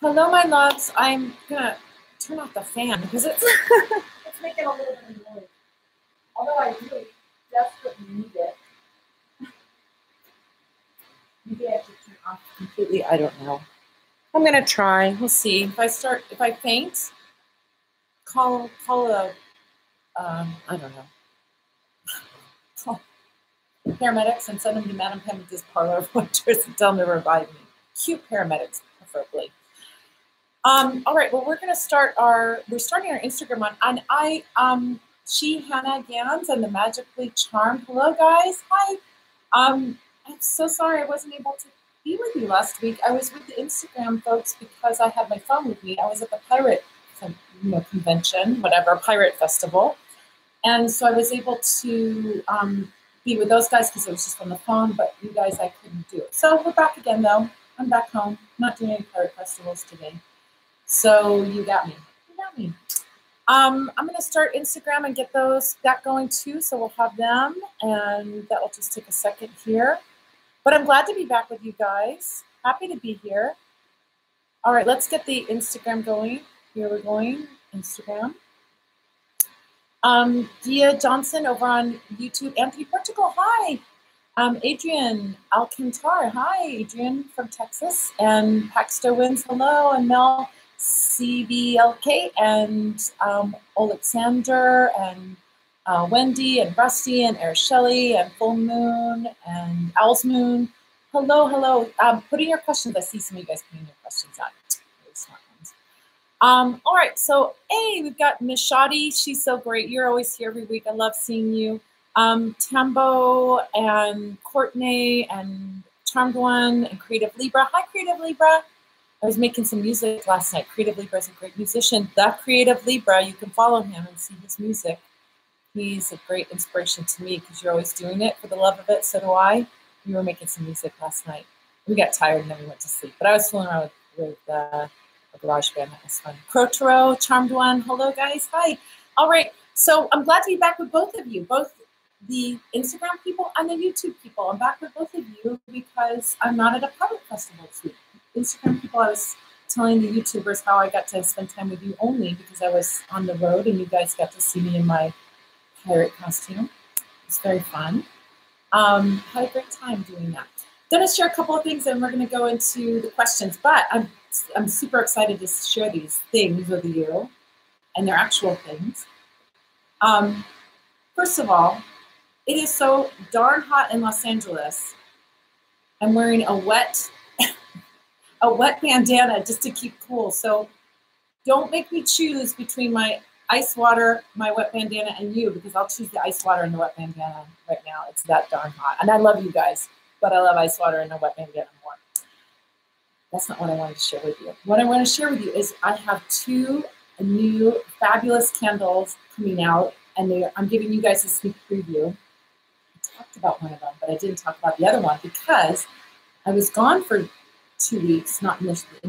Hello, my loves. I'm gonna turn off the fan because it's it's making a little bit of noise. Although I really desperately need it. Maybe I should turn off completely. I don't know. I'm gonna try. We'll see. If I faint, call a I don't know. Call paramedics and send them to Madame Pamita's parlor of wonders and tell them to revive me. Cute paramedics, preferably. All right, well, we're starting our Instagram one, and she, Hannah Gans, and the Magically Charmed. Hello, guys. Hi. I'm so sorry I wasn't able to be with you last week. I was with the Instagram folks because I had my phone with me. I was at the pirate, convention, whatever, pirate festival, and so I was able to be with those guys because it was just on the phone. But you guys, I couldn't do it. So we're back again, though. I'm back home. I'm not doing any pirate festivals today. So you got me. You got me. I'm going to start Instagram and get that going too. So we'll have them, and that will just take a second here. But I'm glad to be back with you guys. Happy to be here. All right, let's get the Instagram going. Here we're going. Instagram. Dia Johnson over on YouTube. Anthony Portugal, hi. Adrian Alcantar, hi. Adrian from Texas. And Paxter Wins, hello. And Mel CVLK and Alexander and Wendy and Rusty and Araceli and Full Moon and Owl's Moon. Hello, hello. Put in your questions. I see some of you guys putting your questions out. Very smart ones. All right, so hey, we've got Miss Shoddy. She's so great. You're always here every week. I love seeing you. Tambo and Courtney and Charmed One and Creative Libra. Hi, Creative Libra. I was making some music last night. Creative Libra is a great musician. The Creative Libra, you can follow him and see his music. He's a great inspiration to me because you're always doing it for the love of it. So do I. We were making some music last night. We got tired and then we went to sleep. But I was fooling around with a garage band. That was fun. Crotero, Charmed One. Hello, guys. Hi. All right. So I'm glad to be back with both of you, both the Instagram people and the YouTube people. I'm back with both of you because I'm not at a pirate festival this week. Instagram people, I was telling the YouTubers how I got to spend time with you only because I was on the road and you guys got to see me in my pirate costume. It's very fun. Had a great time doing that. Going to share a couple of things and we're going to go into the questions, but I'm super excited to share these things with you and they're actual things. First of all, it is so darn hot in Los Angeles. I'm wearing a wet bandana just to keep cool. So don't make me choose between my ice water, my wet bandana, and you, because I'll choose the ice water and the wet bandana right now. It's that darn hot. And I love you guys, but I love ice water and the wet bandana more. That's not what I wanted to share with you. What I want to share with you is I have 2 new fabulous candles coming out, and I'm giving you guys a sneak preview. I talked about one of them, but I didn't talk about the other one because I was gone for 2 weeks, not in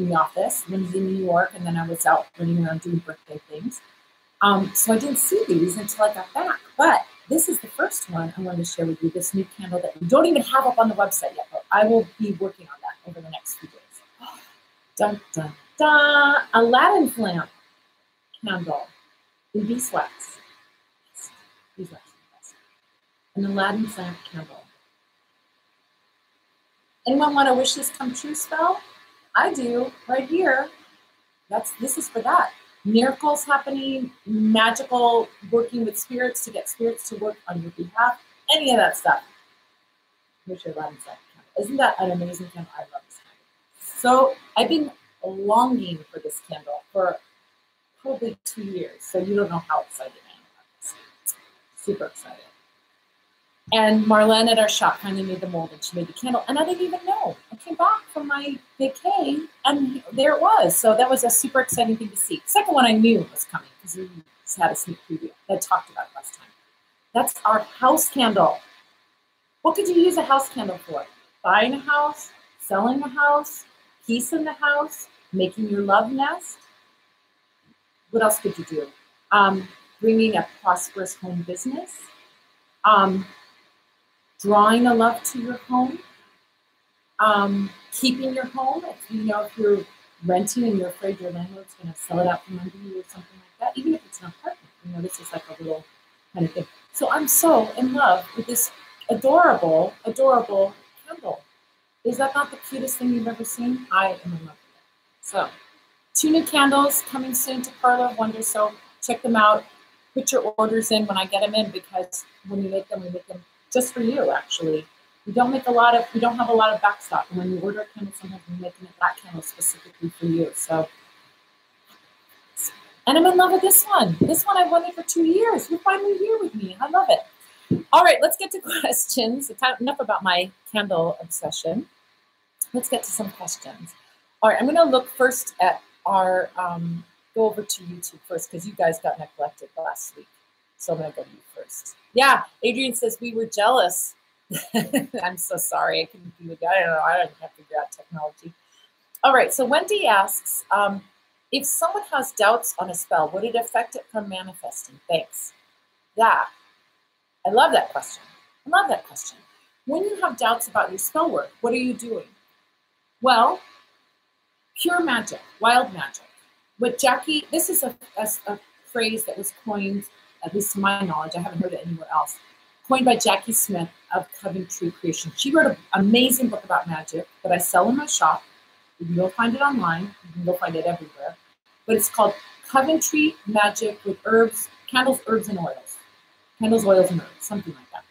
the office. I was in New York, and then I was out running around doing birthday things. So I didn't see these until I got back. But this is the first one I wanted to share with you, this new candle that we don't even have up on the website yet, but I will be working on that over the next few days. Dun, dun, dun. Aladdin's lamp candle in beeswax. Beeswax. An Aladdin's lamp candle. Anyone want a wish this come true spell? I do, right here. This is for that. Miracles happening, magical working with spirits to get spirits to work on your behalf, any of that stuff. Wish your Aladdin's lamp candle. Isn't that an amazing candle? I love this candle. So I've been longing for this candle for probably 2 years. So you don't know how excited I am about this. Super excited. And Marlene at our shop finally made the mold and she made the candle. And I didn't even know. I came back from my vacay and there it was. So that was a super exciting thing to see. Second one I knew was coming because we had a sneak preview. I talked about it last time. That's our house candle. What could you use a house candle for? Buying a house, selling a house, peace in the house, making your love nest. What else could you do? Bringing a prosperous home business. Drawing a love to your home, keeping your home. If you're renting and you're afraid your landlord's going to sell it out from under you or something like that, even if it's an apartment, this is like a little kind of thing. So I'm so in love with this adorable, adorable candle. Is that not the cutest thing you've ever seen? I am in love with it. So 2 new candles coming soon to Parlor of Wonder. So check them out. Put your orders in when I get them in, because when we make them just for you, actually. We don't have a lot of backstock. And when you order a candle, sometimes we're making that candle specifically for you. So, and I'm in love with this one. This one I've wanted for 2 years. You're finally here with me. I love it. All right, let's get to questions. Enough about my candle obsession. Let's get to some questions. All right, I'm going to look first at our, go over to YouTube first, because you guys got neglected last week. So I'm going to go to you first. Yeah, Adrian says we were jealous. I'm so sorry. I couldn't be with you. I don't know. I don't have to figure out technology. All right. So Wendy asks, if someone has doubts on a spell, would it affect it from manifesting? Thanks. I love that question. When you have doubts about your spell work, what are you doing? Well, pure magic, wild magic. What Jackie, this is a phrase that was coined, at least to my knowledge, I haven't heard it anywhere else, coined by Jackie Smith of Coventry Creation. She wrote an amazing book about magic that I sell in my shop. You can go find it online. You can go find it everywhere. But it's called Coventry Magic with Herbs, Candles, Herbs, and Oils. Candles, Oils, and Herbs, something like that.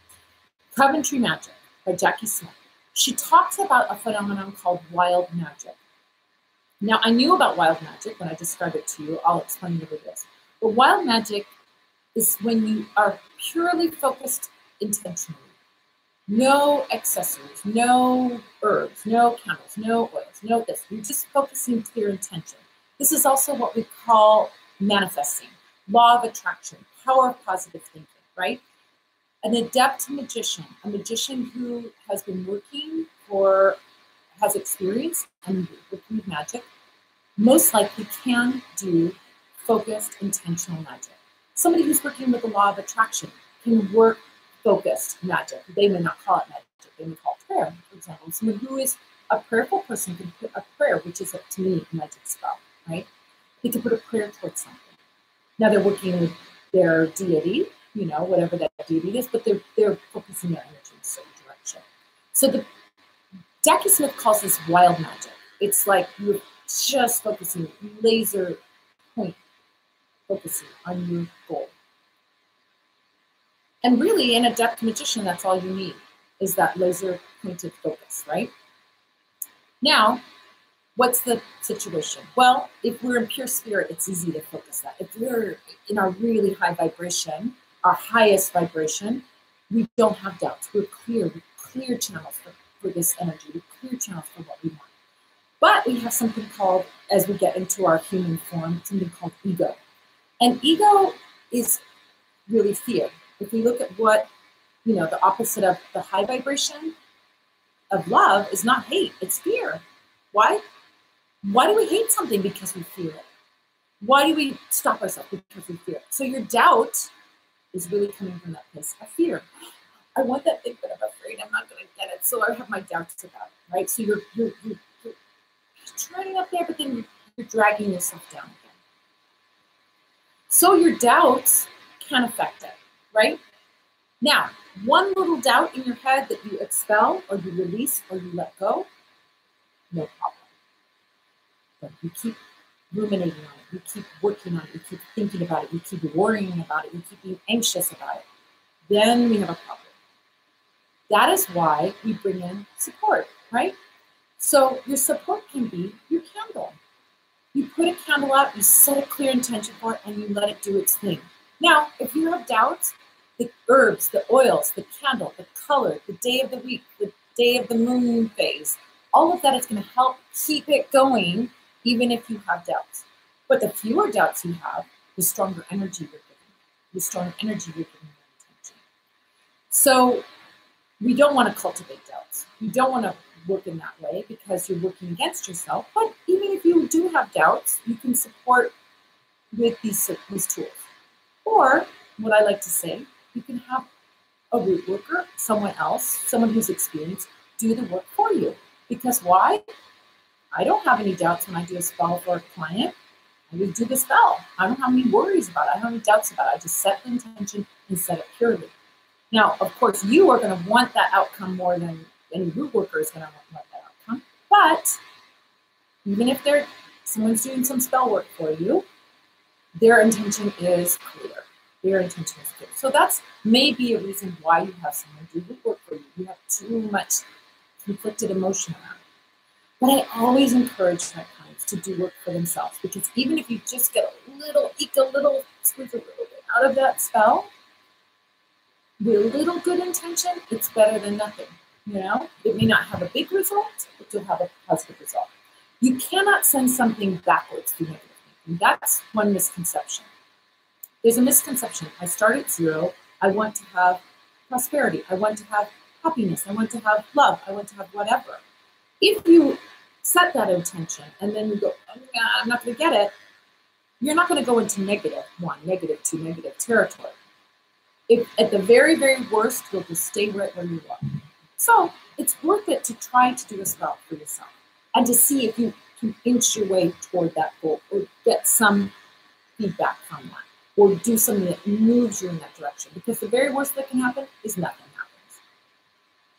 Coventry Magic by Jackie Smith. She talks about a phenomenon called wild magic. Now, I knew about wild magic when I describe it to you. I'll explain what it is. But wild magic is when you are purely focused intentionally. No accessories, no herbs, no candles, no oils, no this. You're just focusing clear intention. This is also what we call manifesting, law of attraction, power of positive thinking, right? An adept magician, a magician who has been working or has experience and working with magic, most likely can do focused, intentional magic. Somebody who's working with the law of attraction can work focused magic. They may not call it magic, they may call it prayer, for example. Someone who is a prayerful person can put a prayer, which is, to me, a magic spell, right? They can put a prayer towards something. Now they're working with their deity, whatever that deity is, but they're focusing their energy in a certain direction. So Jackie Smith calls this wild magic. It's like you're just focusing, laser point, focusing on your goal. And really, an adept magician, that's all you need, is that laser pointed focus, right? Now, what's the situation? Well, if we're in pure spirit, it's easy to focus that. If we're in our really high vibration, our highest vibration, we don't have doubts. We're clear channels for this energy. We're clear channels for what we want. But we have something called, as we get into our human form, something called ego. And ego is really fear. If we look at what, the opposite of the high vibration of love is not hate, it's fear. Why? Why do we hate something? Because we fear it. Why do we stop ourselves? Because we fear it. So your doubt is really coming from that place of fear. I want that thing, but I'm afraid I'm not going to get it. So I have my doubts about it, right? So you're trying up there, but then you're dragging yourself down again. So your doubts can affect it, right? Now, one little doubt in your head that you expel or you release or you let go, no problem. But you keep ruminating on it, you keep working on it, you keep thinking about it, you keep worrying about it, you keep being anxious about it, then we have a problem. That is why we bring in support, right? So your support can be your candle. You put a candle out, you set a clear intention for it, and you let it do its thing. Now, if you have doubts, the herbs, the oils, the candle, the color, the day of the week, the day of the moon phase, all of that is going to help keep it going, even if you have doubts. But the fewer doubts you have, the stronger energy you're giving. The stronger energy you're giving your intention. So we don't want to cultivate doubts. You don't want to work in that way because you're working against yourself. But even if you do have doubts, you can support with these tools. Or, what I like to say, you can have a root worker, someone else, someone who's experienced, do the work for you. Because why? I don't have any doubts when I do a spell for a client. I just do the spell. I don't have any worries about it. I don't have any doubts about it. I just set the intention and set it purely. Now, of course, you are going to want that outcome more than any root worker is going to want that outcome. But even if someone's doing some spell work for you, their intention is clear. Their intention is clear. So that's maybe a reason why you have someone do root work for you. You have too much conflicted emotion around it. But I always encourage my clients to do work for themselves, because even if you just get squeeze a little bit out of that spell, with a little good intention, it's better than nothing. It may not have a big result, but you'll have a positive result. You cannot send something backwards through negative thinking. That's one misconception. There's a misconception. I start at 0. I want to have prosperity. I want to have happiness. I want to have love. I want to have whatever. If you set that intention and then you go, oh, yeah, I'm not going to get it, you're not going to go into negative 1, negative 2, negative territory. If at the very, very worst, you'll just stay right where you are. So it's worth it to try to do a spell for yourself and to see if you can inch your way toward that goal or get some feedback from that or do something that moves you in that direction. Because the very worst that can happen is nothing happens.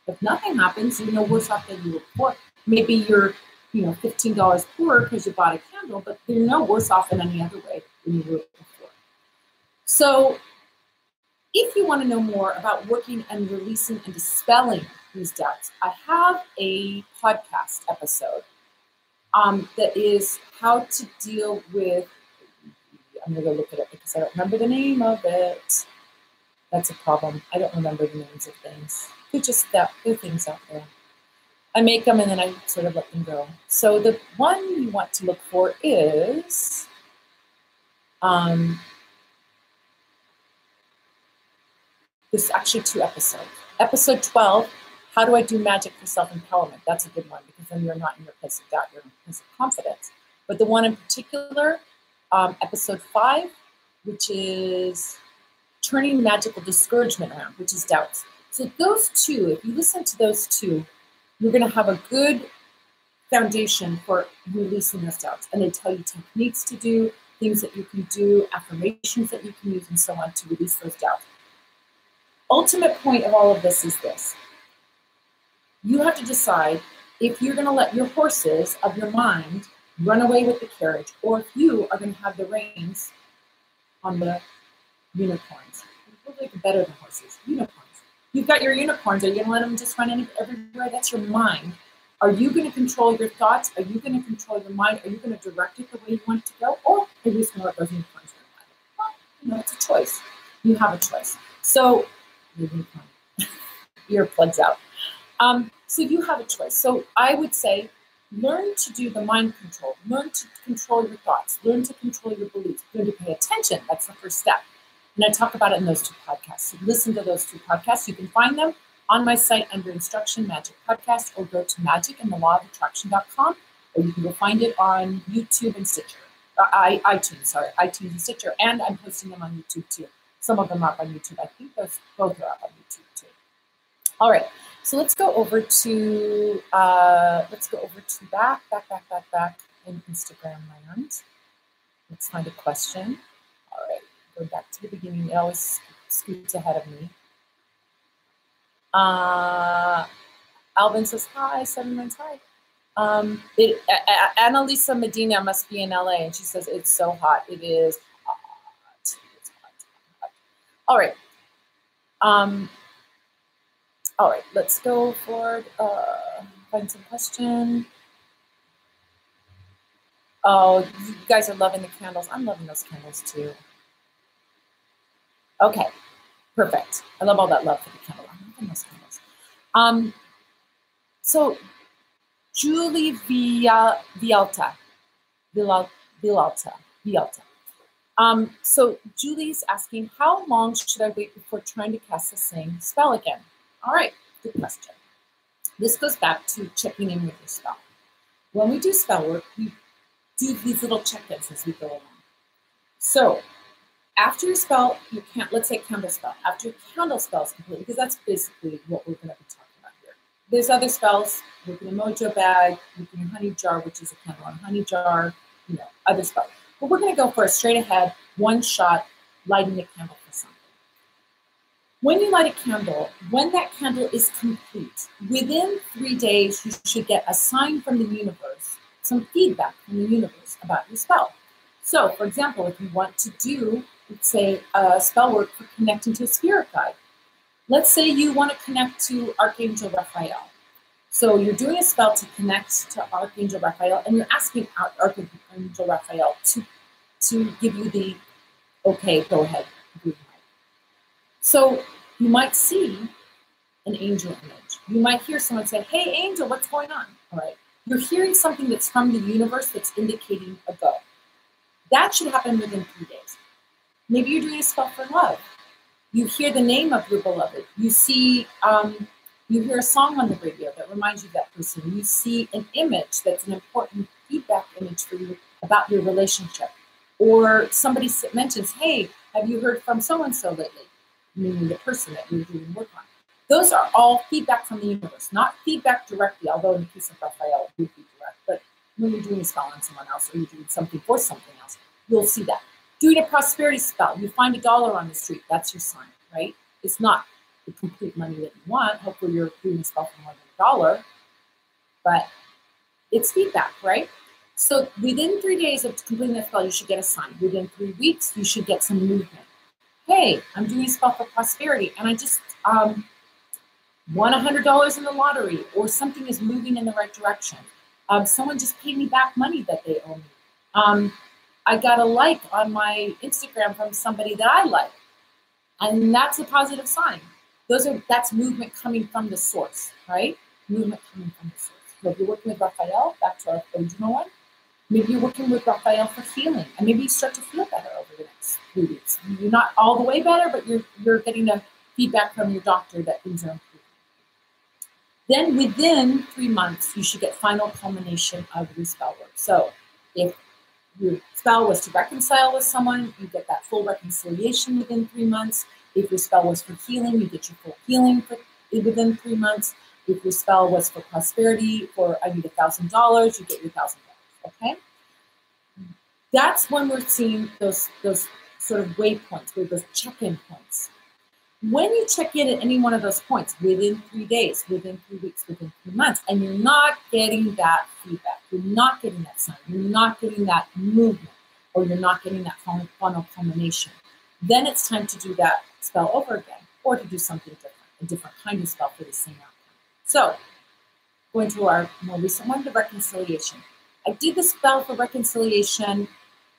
If nothing happens, you're no worse off than you were before. Maybe you're $15 poorer because you bought a candle, but you're no worse off in any other way than you were before. So if you want to know more about working and releasing and dispelling these doubts, I have a podcast episode that is how to deal with, I'm going to go look at it because I don't remember the name of it. That's a problem. I don't remember the names of things. They're things out there. I make them and then I sort of let them go. So the one you want to look for is there's actually 2 episodes. Episode 12, how do I do magic for self-empowerment? That's a good one because then you're not in your place of doubt, you're in your place of confidence. But the one in particular, episode 5, which is turning magical discouragement around, which is doubts. So those 2, if you listen to those 2, you're going to have a good foundation for releasing those doubts. And they tell you techniques to do, things that you can do, affirmations that you can use, and so on to release those doubts. Ultimate point of all of this is this. You have to decide if you're going to let your horses of your mind run away with the carriage, or if you are going to have the reins on the unicorns. Probably better than horses, unicorns. You've got your unicorns. Are you going to let them just run everywhere? That's your mind. Are you going to control your thoughts? Are you going to control your mind? Are you going to direct it the way you want it to go? Or are you just going to let those unicorns run? Well, it's a choice. You have a choice. So, earplugs out. So you have a choice. So I would say, learn to do the mind control. Learn to control your thoughts. Learn to control your beliefs. Learn to pay attention. That's the first step. And I talk about it in those 2 podcasts. So listen to those 2 podcasts. You can find them on my site under Instruction Magic Podcast, or go to magicandthelawofattraction.com, or you can go find it on YouTube and Stitcher. iTunes and Stitcher. And I'm posting them on YouTube too. Some of them are up on YouTube. I think both are up on YouTube too. All right. So let's go over to back in Instagram land. Let's find a question. All right. Go back to the beginning. It always scoots ahead of me. Alvin says, hi, 7 months, hi. Annalisa Medina must be in LA, and she says, it's so hot. It is hot. It's hot. All right. All right, let's go forward. Find some question. Oh, you guys are loving the candles. I'm loving those candles too. Okay, perfect. I love all that love for the candle. I'm loving those candles. So Julie Vialta. So Julie's asking, how long should I wait before trying to cast the same spell again? All right, good question. This goes back to checking in with your spell. When we do spell work, we do these little check-ins as we go along. So after your spell, let's say candle spell. After your candle spell is complete, because that's basically what we're going to be talking about here. there's other spells, within a mojo bag, within a honey jar, which is a candle on a honey jar, other spells. But we're going to go for a straight ahead, one shot, lighting a candle for something. When you light a candle, when that candle is complete, within 3 days, you should get a sign from the universe, some feedback from the universe about your spell. So, for example, if you want to do, let's say, a spell work for connecting to a spirit guide, let's say you want to connect to Archangel Raphael. So you're doing a spell to connect to Archangel Raphael, and you're asking Archangel Raphael to give you the, okay, go ahead. So you might see an angel image. You might hear someone say, hey, angel, what's going on? All right. You're hearing something that's from the universe that's indicating a go. That should happen within 3 days. Maybe you're doing a spell for love. You hear the name of your beloved. You see, you hear a song on the radio that reminds you of that person. You see an image that's an important feedback image for you about your relationship. Or somebody mentions, hey, have you heard from so-and-so lately? Meaning the person that you're doing work on. Those are all feedback from the universe, not feedback directly, although in the case of Raphael, it would be direct. But when you're doing a spell on someone else or you're doing something for something else, you'll see that. Doing a prosperity spell, you find $1 on the street, that's your sign, right? It's not the complete money that you want. Hopefully you're doing a spell for more than $1, but it's feedback, right? So within 3 days of completing the spell, you should get a sign. Within 3 weeks, you should get some movement. Hey, I'm doing a spell for prosperity, and I just won $100 in the lottery, or something is moving in the right direction. Someone just paid me back money that they owe me. I got a like on my Instagram from somebody that I like, and that's a positive sign. That's movement coming from the source, right? Movement coming from the source. So if you're working with Raphael, back to our original one, maybe you're working with Raphael for healing, and maybe you start to feel better over the next 3 weeks. You're not all the way better, but you're getting a feedback from your doctor that things are improving. Then within 3 months, you should get final culmination of your spell work. So if your spell was to reconcile with someone, you get that full reconciliation within 3 months. If your spell was for healing, you get your full healing within 3 months. If your spell was for prosperity, for I need $1,000, you get your $1,000. Okay? That's when we're seeing those sort of waypoints, those check-in points. When you check in at any one of those points within 3 days, within 3 weeks, within 3 months, and you're not getting that feedback, you're not getting that sign, you're not getting that movement, or you're not getting that final culmination, then it's time to do that spell over again, or to do something different, a different kind of spell for the same outcome. So, going to our more recent one, the reconciliation. I did the spell for reconciliation,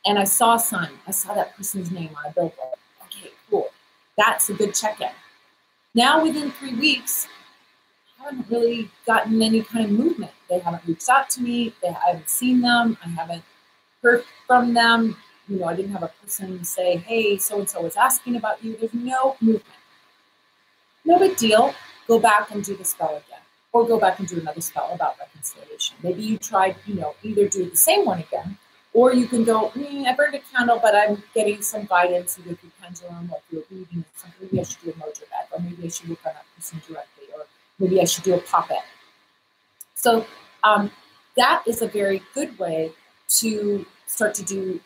and I saw a sign. I saw that person's name on a billboard. Okay, cool. That's a good check-in. Now, within 3 weeks, I haven't really gotten any kind of movement. They haven't reached out to me. I haven't seen them. I haven't heard from them. I didn't have a person say, hey, so-and-so was asking about you. There's no movement. No big deal. Go back and do the spell again. Or go back and do another spell about reconciliation. Maybe you tried, either do the same one again, or you can go, I burned a candle, but I'm getting some guidance either through pendulum or through a reading or something. Maybe I should do a mojo bag, or maybe I should work on that person directly, or maybe I should do a pop-it. So that is a very good way to start to do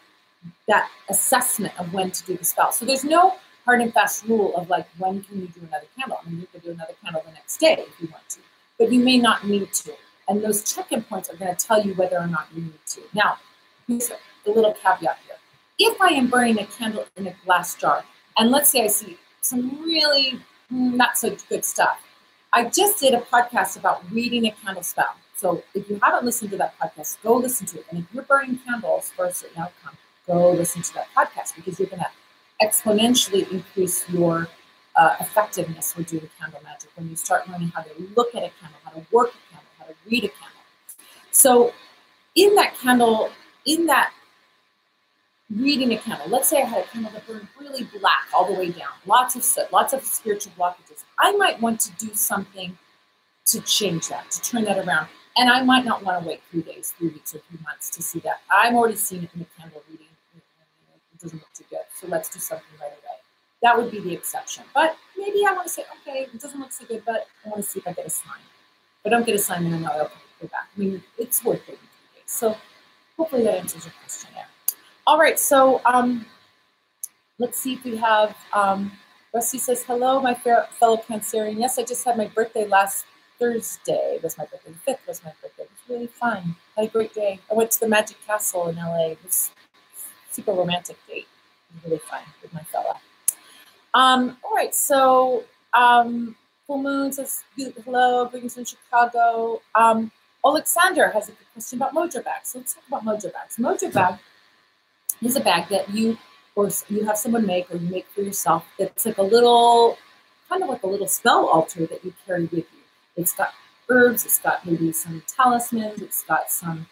that assessment of when to do the spell. So there's no hard and fast rule of like, when can you do another candle? I mean, you could do another candle the next day if you want to, but you may not need to. And those check-in points are going to tell you whether or not you need to. Now, here's a little caveat here. If I am burning a candle in a glass jar, and let's say I see some really not so good stuff, I just did a podcast about reading a candle spell. So if you haven't listened to that podcast, go listen to it. And if you're burning candles for a certain outcome, go listen to that podcast, because you're going to exponentially increase your effectiveness with doing candle magic when you start learning how to look at a candle, how to work a candle, how to read a candle. So in that candle, in that reading a candle, let's say I had a candle that burned really black all the way down, lots of soot, lots of spiritual blockages. I might want to do something to change that, to turn that around. And I might not want to wait 3 days, 3 weeks, or 3 months to see that. I'm already seeing it in the candle reading. It doesn't look too good. So let's do something right away. That would be the exception. But maybe I want to say, okay, it doesn't look so good, but I want to see if I get a sign. If I don't get a sign, then I know I'll go back. I mean, it's worth waiting 3 days. So hopefully that answers your question there. All right, so let's see if we have, Rusty says, hello, my fellow Cancerian. Yes, I just had my birthday last Thursday. It was my birthday. The 5th was my birthday. It was really fun. I had a great day. I went to the Magic Castle in LA. It was a super romantic date. It was really fun with my fella. All right, so Full Moon says, hello, greetings from Chicago. Alexander has a good question about Mojo bags. So let's talk about Mojo bags. Mojo bag is a bag that you have someone make, or you make for yourself. That's like a little, kind of like a little spell altar that you carry with you. It's got herbs. It's got maybe some talismans. It's got some,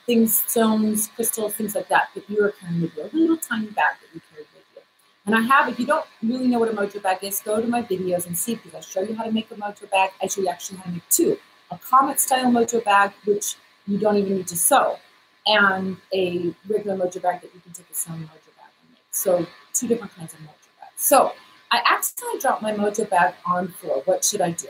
things, stones, crystals, things like that you are carrying with you. A little tiny bag that you carry with you. And I have, if you don't really know what a Mojo bag is, go to my videos and see, because I show you how to make a Mojo bag. I show you actually how to make two. A comet style Mojo bag, which you don't even need to sew, and a regular Mojo bag that you can take a sewing Mojo bag and make. So 2 different kinds of Mojo bags. So I accidentally dropped my Mojo bag on the floor. What should I do?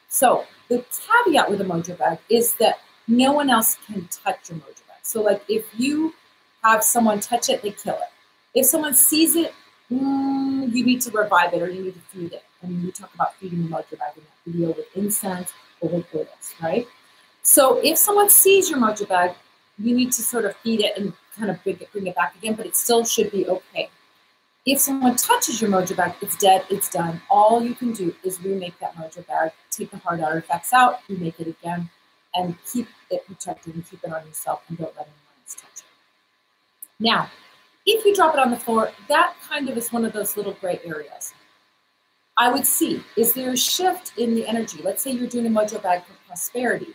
So the caveat with a Mojo bag is that no one else can touch your Mojo bag. So like if you have someone touch it, they kill it. If someone sees it, you need to revive it, or you need to feed it. And we talk about feeding the Mojo bag in that video with incense or with oils, right? So if someone sees your Mojo bag, you need to sort of feed it and kind of bring it back again, but it still should be okay. If someone touches your Mojo bag, it's dead, it's done. All you can do is remake that Mojo bag, take the hard artifacts out, remake it again, and keep it protected and keep it on yourself, and don't let anyone else touch it. Now, if you drop it on the floor, that kind of is one of those little gray areas. I would see, is there a shift in the energy? Let's say you're doing a Mojo bag for prosperity.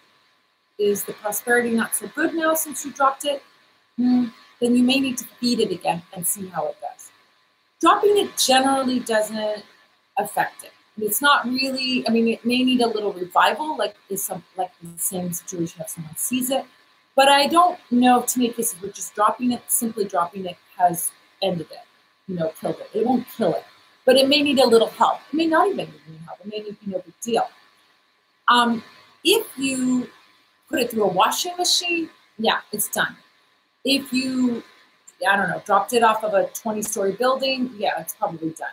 Is the prosperity not so good now since you dropped it? Then you may need to feed it again and see how it does. Dropping it generally doesn't affect it. It's not really, I mean, it may need a little revival, like the same situation if someone sees it. But I don't know, to make cases where just dropping it, simply dropping it has ended it, killed it. It won't kill it. But it may need a little help. It may not even need any help. It may be no big deal. If you put it through a washing machine, yeah, it's done. If you, dropped it off of a 20-story building, yeah, it's probably done.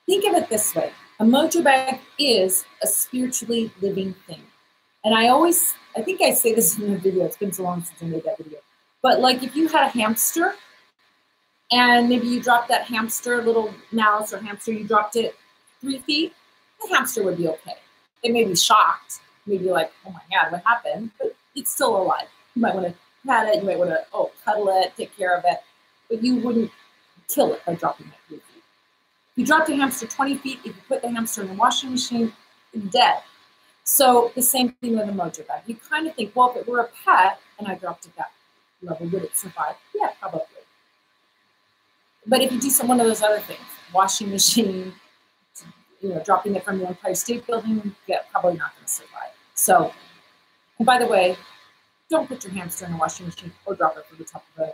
Think of it this way. A Mojo bag is a spiritually living thing. And I think I say this in the video, it's been so long since I made that video. But like if you had a hamster, and maybe you dropped that hamster, little mouse or hamster, you dropped it 3 feet, the hamster would be okay. It may be shocked, maybe like, oh my God, what happened? But it's still alive. You might want to pat it, you might want to, cuddle it, take care of it, but you wouldn't kill it by dropping it 3 feet. If you dropped a hamster 20 feet, if you put the hamster in the washing machine, it's dead. So the same thing with a Mojo bag. You kind of think, well, if it were a pet and I dropped it that level, would it survive? Yeah, probably. But if you do one of those other things, washing machine, dropping it from the Empire State Building, yeah, probably not going to survive. So, and by the way, don't put your hamster in a washing machine or drop it from the top of a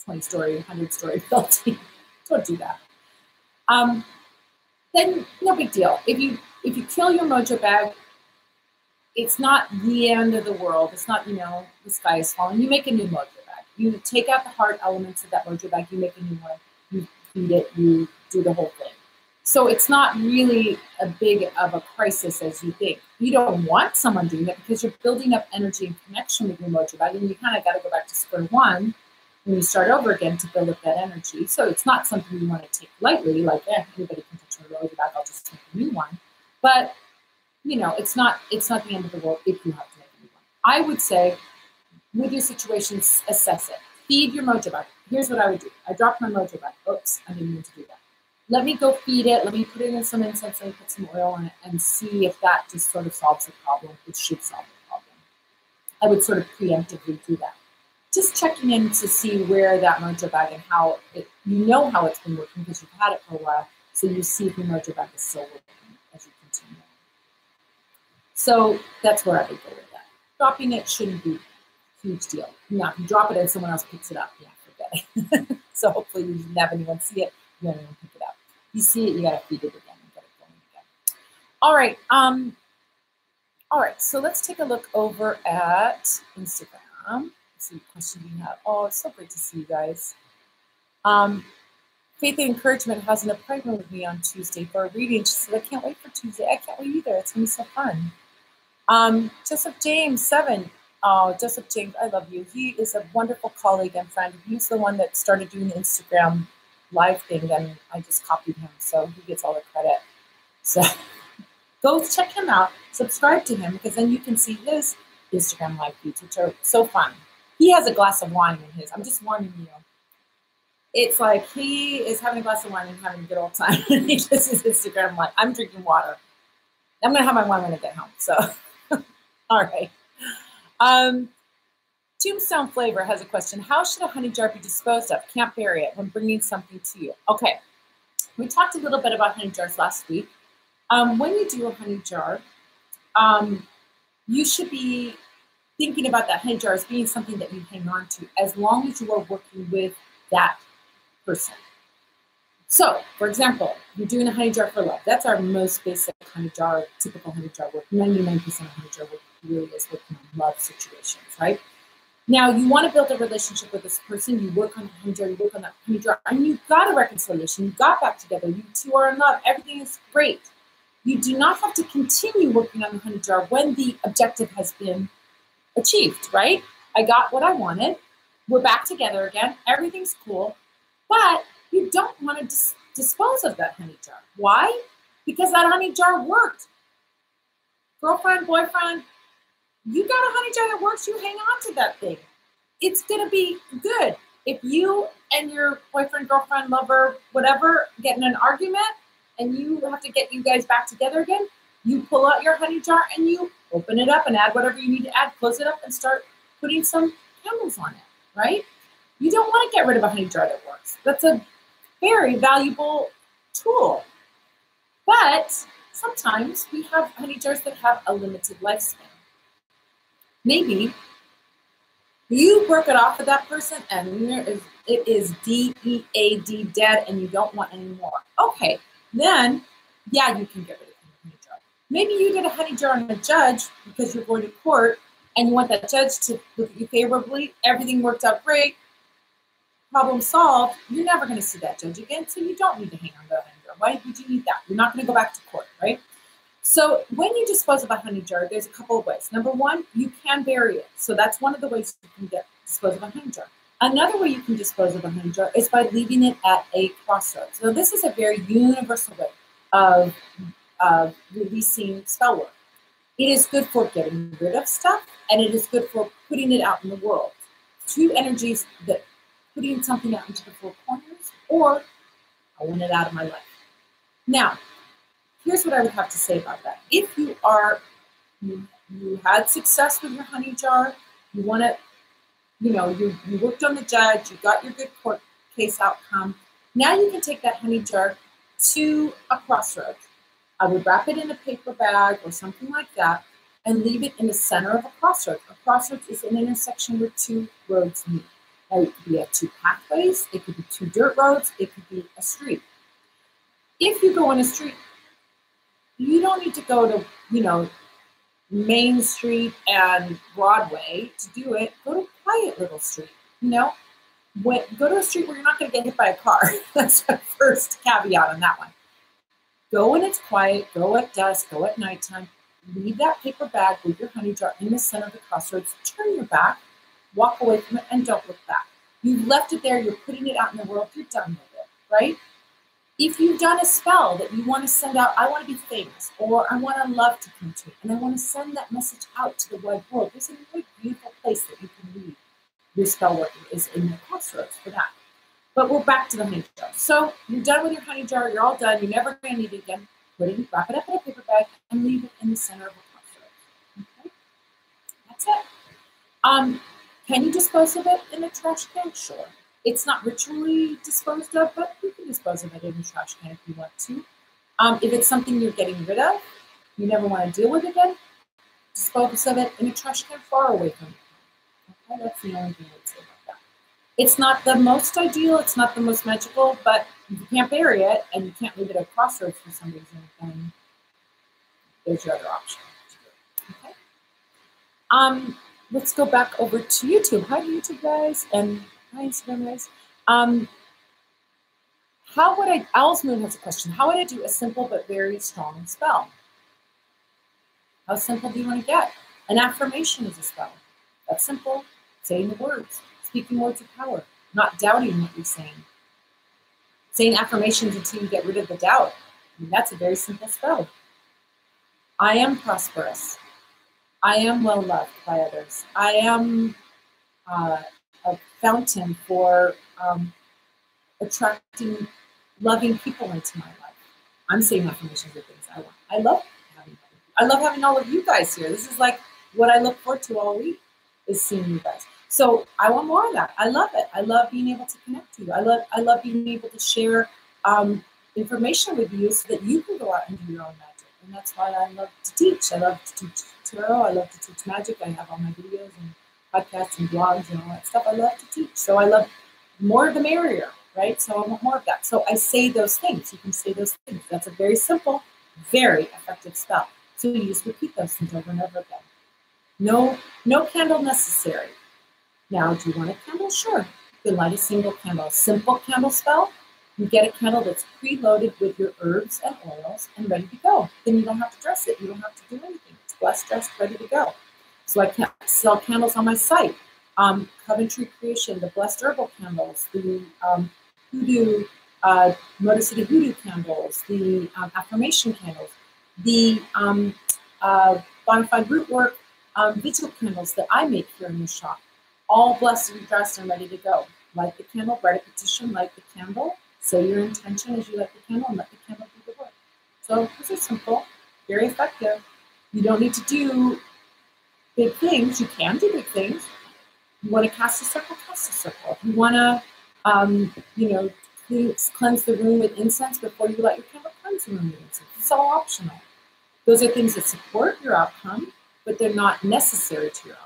20-story, 100-story building. Don't do that. Then no big deal. If you kill your Mojo bag, it's not the end of the world. It's not, the sky is falling. You make a new Mojo bag. You take out the hard elements of that Mojo bag. You make a new one. You feed it. You do the whole thing. So it's not really a big of a crisis as you think. You don't want someone doing that because you're building up energy and connection with your Mojo bag, and you kind of got to go back to square one when you start over again to build up that energy. So it's not something you want to take lightly, like, anybody can touch my Mojo bag, I'll just make a new one. But, it's not the end of the world if you have to make a new one. I would say, with your situation, assess it. Feed your Mojo bag. Here's what I would do. I dropped my Mojo bag. Oops, I didn't mean to do that. Let me go feed it. Let me put it in some incense. Let me put some oil on it and see if that just sort of solves the problem. It should solve the problem. I would sort of preemptively do that. Just checking in to see where that Mojo bag and how how it's been working because you've had it for a while. So you see if your Mojo bag is still working as you continue. So that's where I would go with that. Dropping it shouldn't be a huge deal. Now, if you drop it and someone else picks it up, yeah, forget it. So hopefully you didn't have anyone see it. You don't even pick it up. You see it, you got to feed it again and get it going again. All right. All right, so let's take a look over at Instagram. Let's see what question we have. Oh, it's so great to see you guys. Faith and Encouragement has an appointment with me on Tuesday for a reading. She said, I can't wait for Tuesday. I can't wait either. It's going to be so fun. Joseph James, 7. Oh, Joseph James, I love you. He is a wonderful colleague and friend. He's the one that started doing the Instagram live thing, and I just copied him, so he gets all the credit. So go check him out. Subscribe to him, because then you can see his Instagram live feeds, which are so fun. He has a glass of wine in his. I'm just warning you. It's like he is having a glass of wine and having a good old time. He just his Instagram live. I'm drinking water. I'm going to have my wine when I get home. So, all right. Tombstone Flavor has a question. How should a honey jar be disposed of? Can't bury it when bringing something to you. Okay. We talked a little bit about honey jars last week. When you do a honey jar, you should be thinking about that honey jar as being something that you hang on to as long as you are working with that person. So, for example, you're doing a honey jar for love. That's our most basic honey jar, typical honey jar work. 99% of honey jar work really is working on love situations, right? Now, you want to build a relationship with this person. You work on the honey jar, you work on that honey jar, and you got a reconciliation. You got back together. You two are in love. Everything is great. You do not have to continue working on the honey jar when the objective has been achieved, right? I got what I wanted. We're back together again. Everything's cool. But you don't want to dispose of that honey jar. Why? Because that honey jar worked. Girlfriend, boyfriend, you got a honey jar that works, you hang on to that thing. It's going to be good. If you and your boyfriend, girlfriend, lover, whatever, get in an argument and you have to get you guys back together again, you pull out your honey jar and you open it up and add whatever you need to add, close it up and start putting some candles on it, right? You don't want to get rid of a honey jar that works. That's a very valuable tool. But sometimes we have honey jars that have a limited lifespan. Maybe you broke it off with that person and it is DEAD, dead, and you don't want any more. Okay, then, yeah, you can get rid of the honey jar. Maybe you did a honey jar on a judge because you're going to court and you want that judge to look at you favorably. Everything worked out great. Problem solved. You're never going to see that judge again, so you don't need to hang on to a honey jar. Why would you need that? You're not going to go back to court, right? So when you dispose of a honey jar, there's a couple of ways. Number one, you can bury it. So that's one of the ways you can dispose of a honey jar. Another way you can dispose of a honey jar is by leaving it at a crossroads. So this is a very universal way of releasing spell work. It is good for getting rid of stuff, and it is good for putting it out in the world. Two energies that putting something out into the four corners, or I want it out of my life. Now, here's what I would have to say about that. If you had success with your honey jar, you want to, you worked on the judge, you got your good court case outcome. Now you can take that honey jar to a crossroads. I would wrap it in a paper bag or something like that and leave it in the center of a crossroads. A crossroads is an intersection where two roads meet. Now, it could be two pathways, it could be two dirt roads, it could be a street. If you go on a street, you don't need to go to, Main Street and Broadway to do it. Go to a quiet little street, go to a street where you're not going to get hit by a car. That's the first caveat on that one. Go when it's quiet, go at dusk, go at nighttime. Leave that paper bag with your honey jar in the center of the crossroads. Turn your back, walk away from it, and don't look back. You've left it there, you're putting it out in the world, you're done with it, right? If you've done a spell that you want to send out, I want to be famous, or I want love to come to, and I want to send that message out to the wide world, there's a really beautiful place that you can leave your spell work is in the crossroads for that. But we're back to the honey jar. So you're done with your honey jar, you're all done, you're never going to need it again. Wrap it up in a paper bag and leave it in the center of a crossroads. Okay? That's it. Can you dispose of it in a trash can? Sure. It's not ritually disposed of, but you can dispose of it in a trash can if you want to. If it's something you're getting rid of, you never want to deal with again, dispose of it in a trash can far away from you. Okay, that's the only thing I would say about that. It's not the most ideal, it's not the most magical, but if you can't bury it and you can't leave it at crossroads for some reason, then there's your other option. Okay? Let's go back over to YouTube. Hi, YouTube guys, and hi, Instagram guys. How would I, Owl's Moon has a question. How would I do a simple but very strong spell? How simple do you want to get? An affirmation is a spell. That's simple. Saying the words, speaking words of power, not doubting what you're saying. Saying affirmations until you get rid of the doubt. I mean, that's a very simple spell. I am prosperous. I am well loved by others. I am a fountain for attracting loving people into my life. I'm saying affirmations of things I want. I love having all of you guys here. This is like what I look forward to all week, is seeing you guys. So I want more of that. I love it. I love being able to connect to you. I love being able to share information with you so that you can go out and do your own magic. And that's why I love to teach. I love to teach tarot. I love to teach magic. I have all my videos and podcasts and blogs and all that stuff. I love to teach. So I love more the merrier, right? So I want more of that. So I say those things. You can say those things. That's a very simple, very effective spell. So you just repeat those things over and over again. No candle necessary. Now, do you want a candle? Sure. You can light a single candle. A simple candle spell. You get a candle that's preloaded with your herbs and oils and ready to go. Then you don't have to dress it. You don't have to do anything. It's blessed, dressed, ready to go. So I can't sell candles on my site. Coventry Creation, the Blessed Herbal Candles, the Hoodoo, Motor City Hoodoo Candles, the Affirmation Candles, the Bonafide Rootwork vigil candles that I make here in the shop. All blessed and dressed and ready to go. Light the candle, write a petition, light the candle, say your intention as you light the candle, and let the candle do the work. So this is simple, very effective. You don't need to do big things. You can do big things. You want to cast a circle, cast a circle. If you want to, cleanse the room with incense before you light your candle, cleanse the room with incense. It's all optional. Those are things that support your outcome, but they're not necessary to your outcome.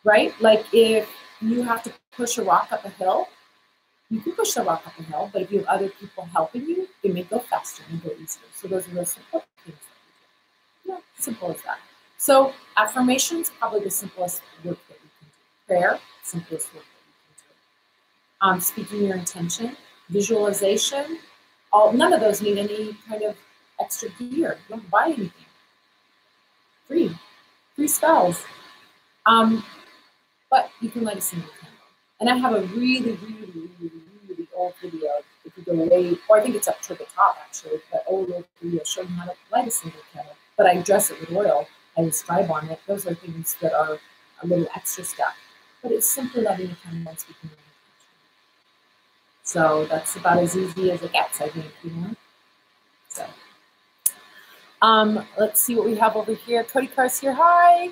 Right? Like if you have to push a rock up a hill, you can push the rock up a hill, but if you have other people helping you, it may go faster and go easier. So those are the support things that we do. Yeah, simple as that. So affirmations, probably the simplest work that you can do. Prayer, simplest work that you can do. Speaking your intention, visualization, none of those need any kind of extra gear. You don't buy anything. Free spells. But you can light a single candle. And I have a really old video. If you go way, or I think it's up to the top actually, but old video showing how to light a single candle. But I dress it with oil. I inscribe on it. Those are things that are a little extra step. But it's simply lighting a candle and speaking your intention. So that's about as easy as it gets, I think, So let's see what we have over here. Cody Carr's here. Hi.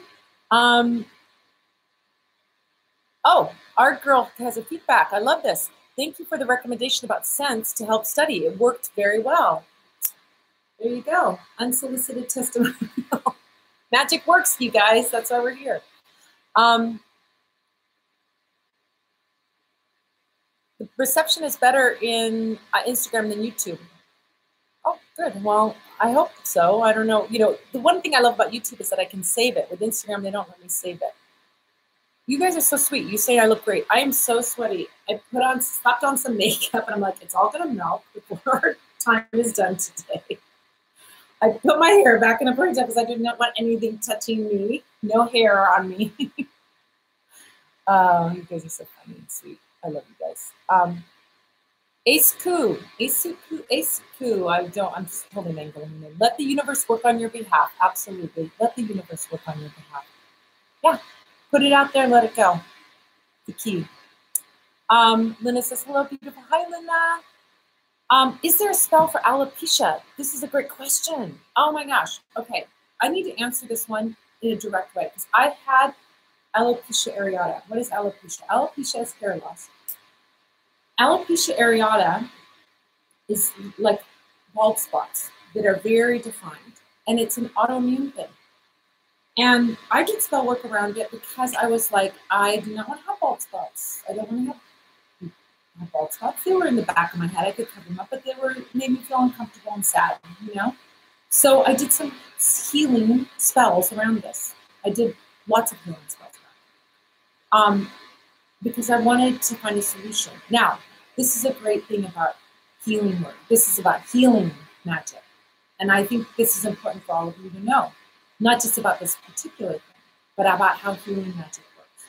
Oh, our girl has a feedback. I love this. Thank you for the recommendation about scents to help study. It worked very well. There you go. Unsolicited testimonial. Magic works, you guys. That's why we're here. The reception is better in Instagram than YouTube. Oh, good. Well, I hope so. I don't know. The one thing I love about YouTube is that I can save it. With Instagram, they don't let me save it. You guys are so sweet. You say I look great. I am so sweaty. I slapped on some makeup, and I'm like, it's all going to melt before our time is done today. I put my hair back in a ponytail because I did not want anything touching me. No hair on me. You guys are so funny and sweet. I love you guys. Ace Koo. I'm just totally mangling it. Let the universe work on your behalf. Absolutely. Let the universe work on your behalf. Yeah. Put it out there and let it go. The key. Lynna says, hello, beautiful. Hi, Lynna. Is there a spell for alopecia? This is a great question. Oh my gosh. Okay. I need to answer this one in a direct way because I had alopecia areata. What is alopecia? Alopecia is hair loss. Alopecia areata is like bald spots that are very defined, and it's an autoimmune thing. And I did spell work around it because I was like, I do not want to have bald spots. I don't want to have bald spots. They were in the back of my head. I could cover them up, but made me feel uncomfortable and sad, So I did some healing spells around this. I did lots of healing spells back. Because I wanted to find a solution. Now, this is a great thing about healing work. This is about healing magic. And I think this is important for all of you to know. Not just about this particular thing, but about how healing magic works.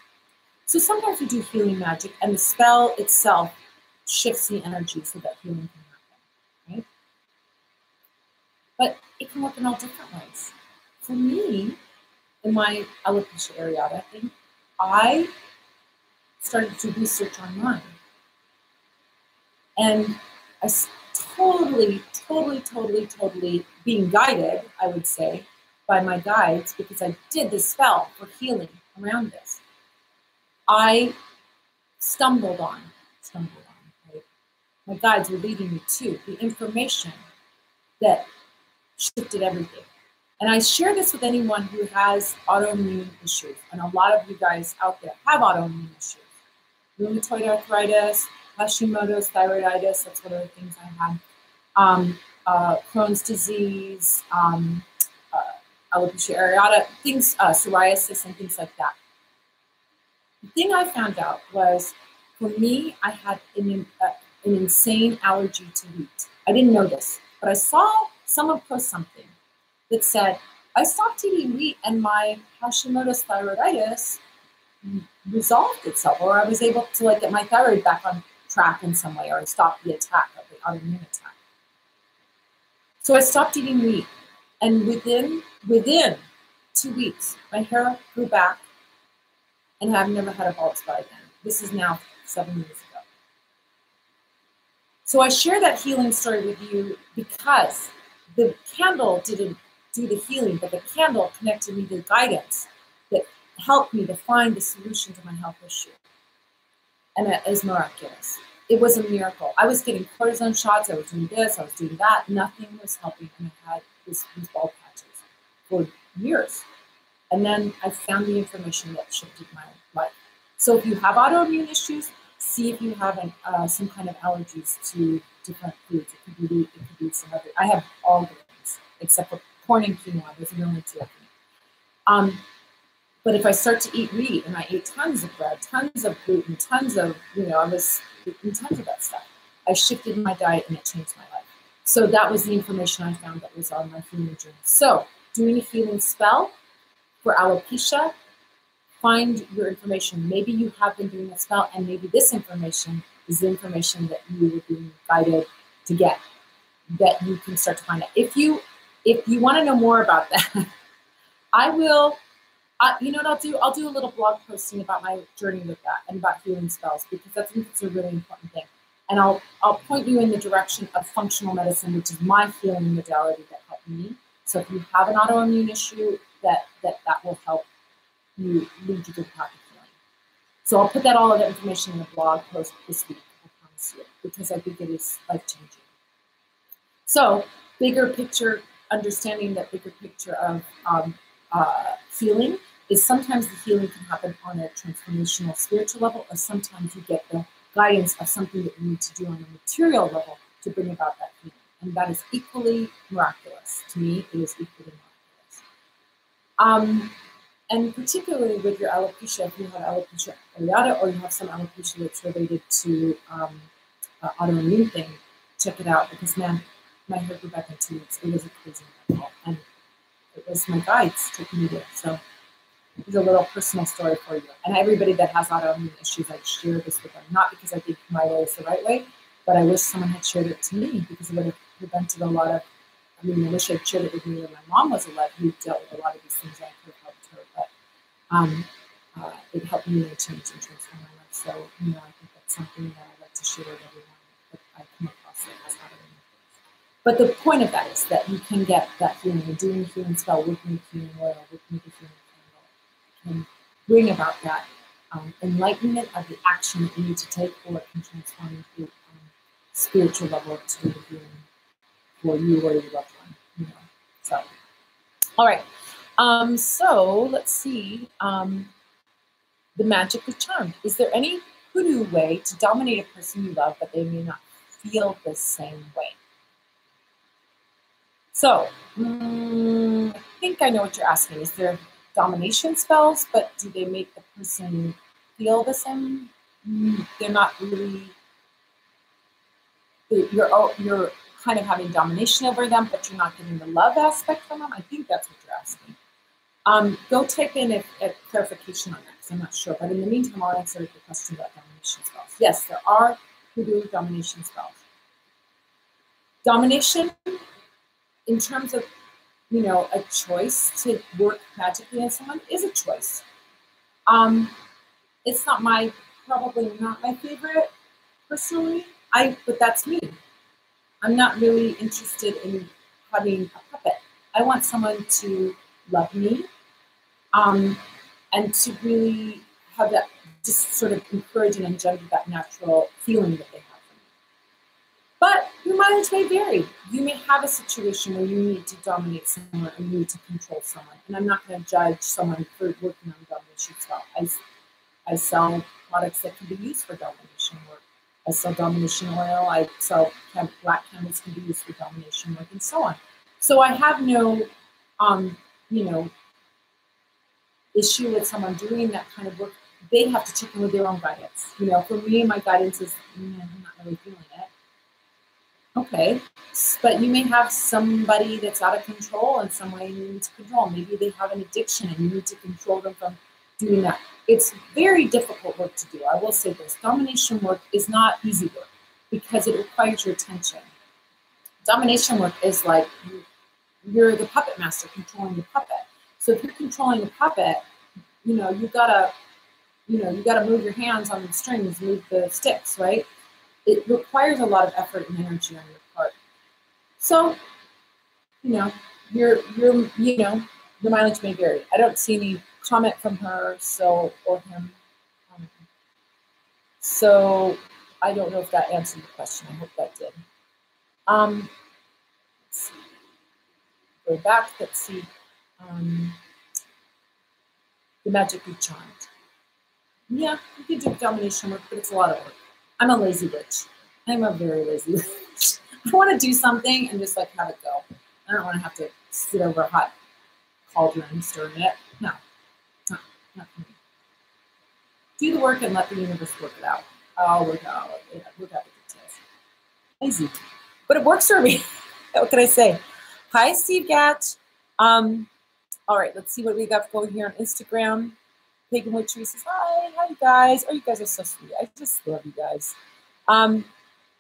So sometimes we do healing magic and the spell itself shifts the energy so that healing can happen, right? But it can work in all different ways. For me, in my alopecia areata thing, I started to research online. And I totally being guided, I would say, by my guides, because I did this spell for healing around this. I stumbled on, right? My guides were leading me to the information that shifted everything. And I share this with anyone who has autoimmune issues. And a lot of you guys out there have autoimmune issues. Rheumatoid arthritis, Hashimoto's, thyroiditis, that's one of the things I had. Crohn's disease, alopecia areata, things, psoriasis and things like that. The thing I found out was, for me, I had an insane allergy to wheat. I didn't know this, but I saw someone post something that said, I stopped eating wheat and my Hashimoto's thyroiditis resolved itself, or I was able to like get my thyroid back on track in some way, or stop the attack of the autoimmune attack. So I stopped eating wheat, and within 2 weeks, my hair grew back, and I've never had a bald spot again. This is now 7 years ago. So I share that healing story with you because the candle didn't do the healing, but the candle connected me to guidance that helped me to find the solution to my health issue. And it is miraculous. It was a miracle. I was getting cortisone shots, I was doing this, I was doing that. Nothing was helping, and I had these bald patches for years. And then I found the information that shifted my life. So if you have autoimmune issues, see if you have some kind of allergies to different foods. It could be wheat, it could be some other. I have all grains, except for corn and quinoa. Those are the only two I can eat. But if I start to eat wheat, and I ate tons of bread, tons of gluten, tons of, I was eating tons of that stuff. I shifted my diet and it changed my life. So that was the information I found that was on my healing journey. So doing a healing spell for alopecia, find your information. Maybe you have been doing a spell, and maybe this information is the information that you were being guided to get, that you can start to find out. If you want to know more about that, I will. You know what I'll do? I'll do a little blog posting about my journey with that and about healing spells, because I think it's a really important thing. And I'll point you in the direction of functional medicine, which is my healing modality that helped me. So if you have an autoimmune issue, that will help you lead you to the path of healing. So I'll put all of that information in a blog post this week, I promise you, because I think it is life-changing. So bigger picture, understanding that bigger picture of healing is sometimes the healing can happen on a transformational spiritual level, or sometimes you get the guidance of something that you need to do on a material level to bring about that healing. And that is equally miraculous. To me, it is equally miraculous. And particularly with your alopecia, if you have alopecia areata or you have some alopecia that's related to autoimmune thing, check it out, because man, my hair grew back in 2 weeks. It was a crazy miracle. And it was my guides taking me there. So it's a little personal story for you. And everybody that has autoimmune issues, I share this with them. Not because I think my way is the right way, but I wish someone had shared it to me, because it would have prevented a lot of, I wish I'd shared it with me when my mom was alive, who dealt with a lot of these things. I could have helped her, but it helped me to change and transform my life. So, I think that's something that I like to share with everyone that I come across that has autoimmune. But the point of that is that you can get that healing. You're doing a healing spell, working with healing oil, working with the healing candle, can bring about that enlightenment of the action that you need to take, or it can transform into spiritual level to do the healing for you or your loved one. So, all right. So let's see. The magic of charm. Is there any hoodoo way to dominate a person you love, but they may not feel the same way? So, I think I know what you're asking. Is there domination spells, but do they make the person feel the same? They're not really, you're kind of having domination over them, but you're not getting the love aspect from them. I think that's what you're asking. Go type in a clarification on that, because I'm not sure. But in the meantime, I'll answer the question about domination spells. Yes, there are hoodoo domination spells. Domination, in terms of, you know, a choice to work magically on someone, is a choice. It's probably not my favorite personally. But that's me. I'm not really interested in having a puppet. I want someone to love me, and to really have that, just sort of encourage and engender that natural feeling that they have for me. But your mileage may vary. You may have a situation where you need to dominate someone and you need to control someone. And I'm not going to judge someone for working on domination spell. I sell products that can be used for domination work. I sell domination oil. I sell black candles can be used for domination work, and so on. So I have no, you know, issue with someone doing that kind of work. They have to check in with their own guidance. You know, for me, my guidance is, I'm not really feeling it. Okay, but you may have somebody that's out of control in some way, and you need to control. Maybe they have an addiction, and you need to control them from doing that. It's very difficult work to do. I will say this: domination work is not easy work because it requires your attention. Domination work is like you're the puppet master controlling the puppet. So if you're controlling the puppet, you know, you gotta move your hands on the strings, move the sticks, right? It requires a lot of effort and energy on your part. So, you know, the mileage may vary. I don't see any comment from her, or him. So I don't know if that answered the question. I hope that did. Let's see. Go back. Let's see. The magically charmed. Yeah, you can do domination work, but it's a lot of work. I'm a lazy witch. I'm a very lazy witch. I want to do something and just like have it go. I don't want to have to sit over a hot cauldron stirring it. No, not for me. Do the work and let the universe work it out. I'll work out the details. Lazy, but it works for me. What can I say? Hi, Steve Gatch. All right, let's see what we got going here on Instagram. Pagan Witchery says, hi you guys. Oh, you guys are so sweet. I just love you guys.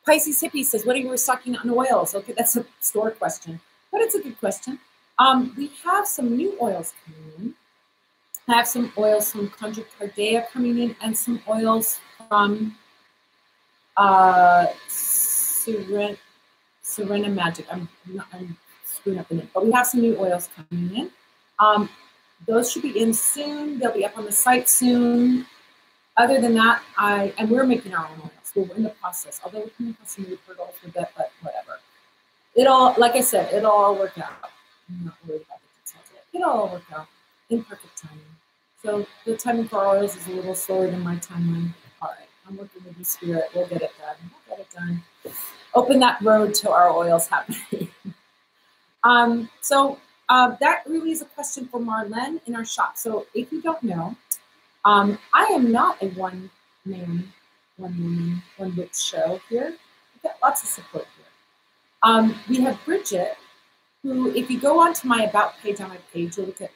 Pisces Hippie says, what are you restocking on oils? Okay, that's a store question, but it's a good question. We have some new oils coming in. I have some oils from Conjure Cardea coming in, and some oils from Serena Magic. I'm screwing up the name, but we have some new oils coming in. Those should be in soon. They'll be up on the site soon. Other than that, and we're making our own oils. We're in the process. Although we can have some new pearls with that, but whatever. Like I said, it'll all work out. I'm not worried about the details yet. It'll all work out in perfect timing. So the timing for oils is a little slower than my timeline. All right, I'm working with the spirit. We'll get it done. We'll get it done. Open that road to our oils happening. That really is a question for Marlene in our shop. So if you don't know, I am not a one-man, one-woman, one-witch show here. We've got lots of support here. We have Bridget, who, if you go onto my About page on my page, you'll look at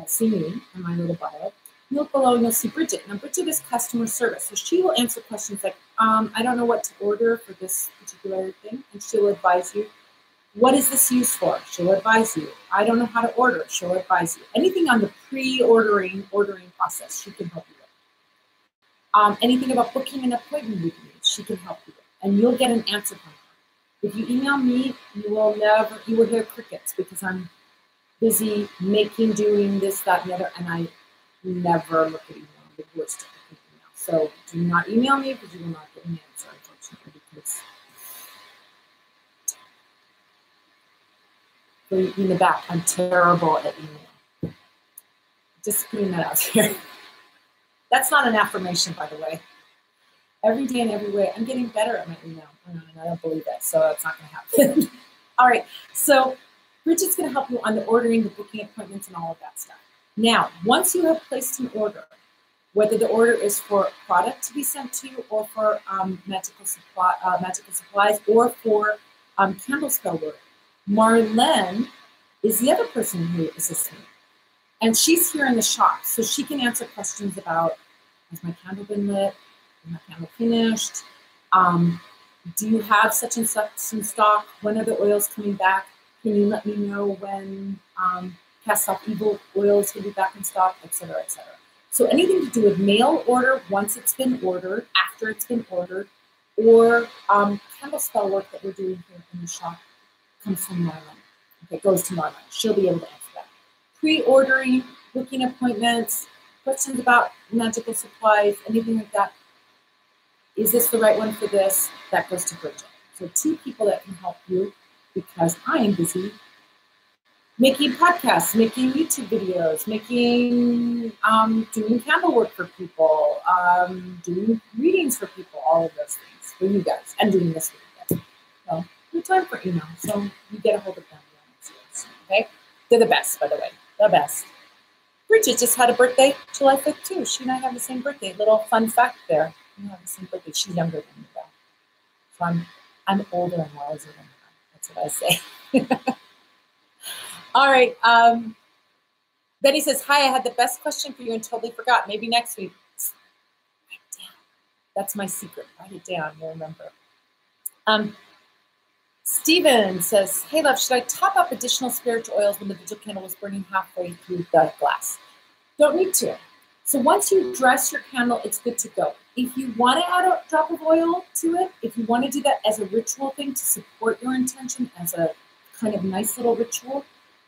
See Me in my little bio. You look below and you'll see Bridget. Now, Bridget is customer service. So she will answer questions like, I don't know what to order for this particular thing. And she'll advise you. What is this used for? She'll advise you. I don't know how to order. She'll advise you. Anything on the ordering process, she can help you with. Anything about booking an appointment with me, she can help you with. And you'll get an answer from her. If you email me, you will hear crickets because I'm busy doing this, that, and the other, and I never look at email. I'm the worst at looking at email. So do not email me because you will not get an answer, unfortunately, because in the back, I'm terrible at email. Just putting that out there. That's not an affirmation, by the way. Every day and every way, I'm getting better at my email. I don't believe it, so that's not going to happen. All right, so Bridget's going to help you on the ordering, the booking appointments, and all of that stuff. Now, once you have placed an order, whether the order is for product to be sent to you or for magical supplies or for candle spell work, Marlene is the other person who assists me. And she's here in the shop, so she can answer questions about, has my candle been lit? Is my candle finished? Do you have such and such in stock? When are the oils coming back? Can you let me know when Cast Off Evil oil is going to be back in stock, et cetera, et cetera. So anything to do with mail order once it's been ordered, after it's been ordered, or candle spell work that we're doing here in the shop comes from Marlene. Okay, goes to Marlene. She'll be able to answer that. Pre-ordering, booking appointments, questions about magical supplies, anything like that. Is this the right one for this? That goes to Bridget. So 2 people that can help you, because I am busy making podcasts, making YouTube videos, making doing candle work for people, doing readings for people, all of those things for you guys, and doing this for you guys. So no time for email, so you get a hold of them. Okay, they're the best, by the way, the best. Bridget just had a birthday, July 5th too. She and I have the same birthday. Little fun fact there. We have the same birthday. She's younger than me though, so I'm older and wiser than her. That's what I say. All right. Benny says, hi, I had the best question for you and totally forgot. Maybe next week. Write it down. That's my secret. Write it down. You'll remember. Steven says, hey, love, should I top up additional spiritual oils when the vigil candle was burning halfway through the glass? Don't need to. So once you dress your candle, it's good to go. If you want to add a drop of oil to it, if you want to do that as a ritual thing to support your intention, as a kind of nice little ritual,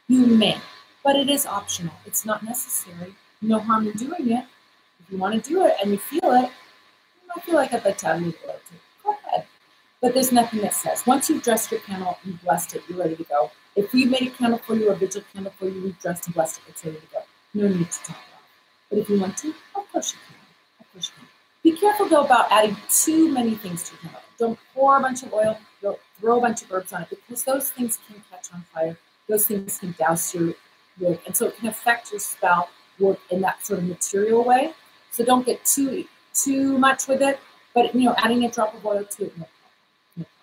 you may, but it is optional. It's not necessary. No harm in doing it. If you want to do it and you feel it, you might feel like I'd like to add a little oil to it. Go ahead. But there's nothing that says, once you've dressed your candle, you've blessed it, you're ready to go. If we made a candle for you, or a vigil candle for you, we've dressed and blessed it, it's ready to go. No need to top it off. But if you want to, of course you can. Of course you can. Be careful, though, about adding too many things to your candle. Don't pour a bunch of oil, don't throw a bunch of herbs on it, because those things can catch on fire. Those things can douse your wick, and so it can affect your spell work in that sort of material way. So don't get too much with it, but adding a drop of oil to it, no problem. No problem.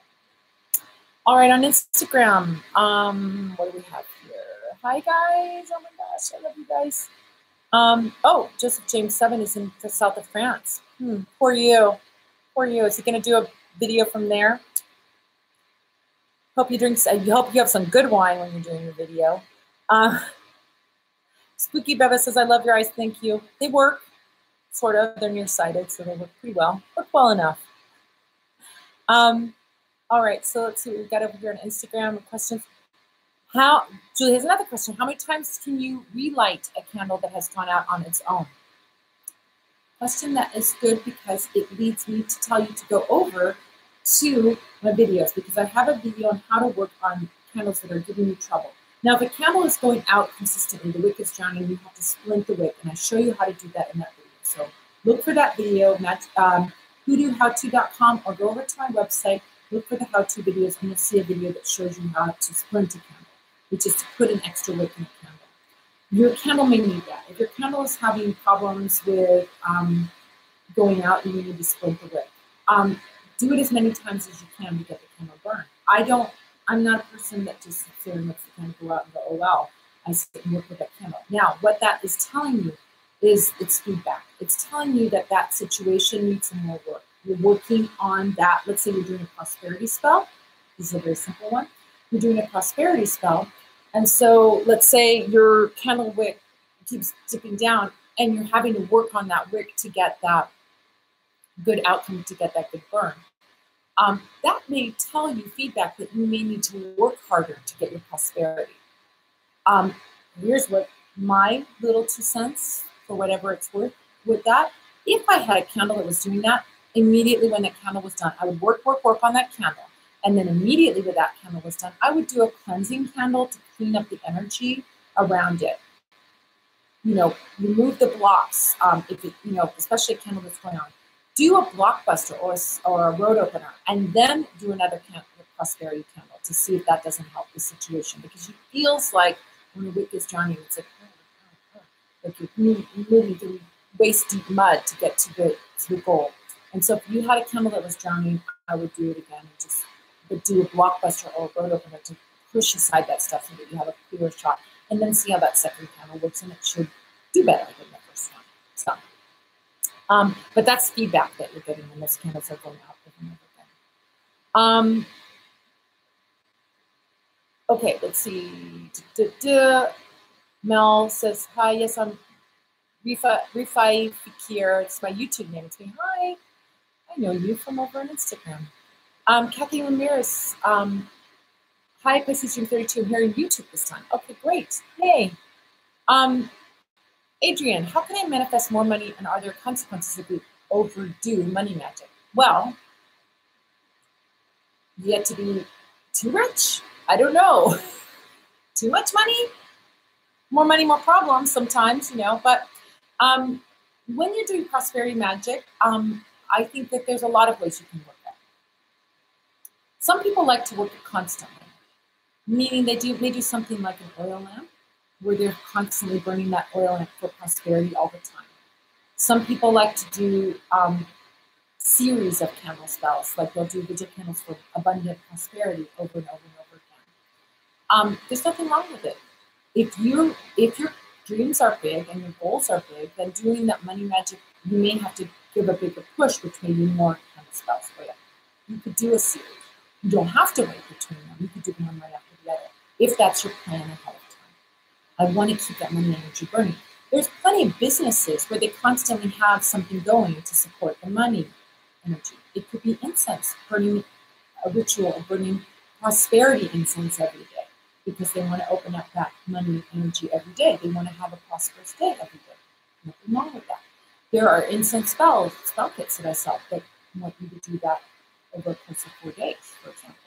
All right, on Instagram, what do we have here? Hi guys, oh my gosh, I love you guys. Joseph James 7 is in the south of France. Poor you. Poor you. Is he going to do a video from there? Hope you have some good wine when you're doing your video. Spooky Beva says, I love your eyes, thank you. They work, sort of. They're nearsighted, so they work pretty well. Work well enough. All right, so let's see what we've got over here on Instagram. Questions. Julie has another question. How many times can you relight a candle that has gone out on its own? Question that is good because it leads me to tell you to go over to my videos, because I have a video on how to work on candles that are giving you trouble. Now, if a candle is going out consistently, the wick is drowning, you have to splint the wick, and I show you how to do that in that video. So look for that video, hoodoohowto.com, or go over to my website, look for the how-to videos, and you'll see a video that shows you how to splint a candle, which is to put an extra wick in a candle. Your candle may need that. If your candle is having problems with going out and you need to splint the wick, do it as many times as you can to get the candle burned. I'm not a person that just sits there and lets the candle go out and go, oh well, I sit and work with that candle. Now, what that is telling you is it's feedback. It's telling you that that situation needs some more work. You're working on that. Let's say you're doing a prosperity spell. This is a very simple one. You're doing a prosperity spell. And so let's say your candle wick keeps dipping down and you're having to work on that wick to get that good outcome, to get that good burn. That may tell you feedback that you may need to work harder to get your prosperity. Here's what my little 2 cents, for whatever it's worth, with that. If I had a candle that was doing that, immediately when that candle was done, I would work on that candle. And then immediately when that candle was done, I would do a cleansing candle to clean up the energy around it. Remove the blocks, if it, especially a candle that's going on. Do a blockbuster or a road opener, and then do another prosperity candle to see if that doesn't help the situation. Because it feels like when the wick is drowning, it's like, Like you're moving through waist deep mud to get to the goal. And so if you had a candle that was drowning, I would do it again and just do a blockbuster or a road opener to push aside that stuff so that you have a clearer shot, and then see how that second candle works, and it should do better than the first one. So, but that's feedback that you're getting when those candles are going out over and over again. Okay, let's see. Mel says, hi, yes, I'm Rifai Fikir. It's my YouTube name. It's me. Hi. I know you from over on Instagram. Kathy Ramirez. Hi, Pisces June 32. I'm here on YouTube this time. Okay, great. Yay. Adrian, how can I manifest more money, and are there consequences if we overdo money magic? Well, you get to be too rich? I don't know. Too much money? More money, more problems sometimes, you know. But when you're doing prosperity magic, I think that there's a lot of ways you can work it. Some people like to work it constantly, meaning they do something like an oil lamp, where they're constantly burning that oil lamp for prosperity all the time. Some people like to do series of candle spells, like they'll do vigil candles for abundant prosperity over and over and over again. There's nothing wrong with it. If your dreams are big and your goals are big, then doing that money magic, you may have to give a bigger push, which may be more candle spells for you. You could do a series. You don't have to wait between them. You could do one right after the other, if that's your plan ahead of time. I want to keep that money energy burning. There's plenty of businesses where they constantly have something going to support the money energy. It could be incense, burning a ritual of burning prosperity incense every day, because they want to open up that money energy every day. They want to have a prosperous day every day. Nothing wrong with that. There are incense spell kits that I sell that want you to do that over a course of 4 days, for example.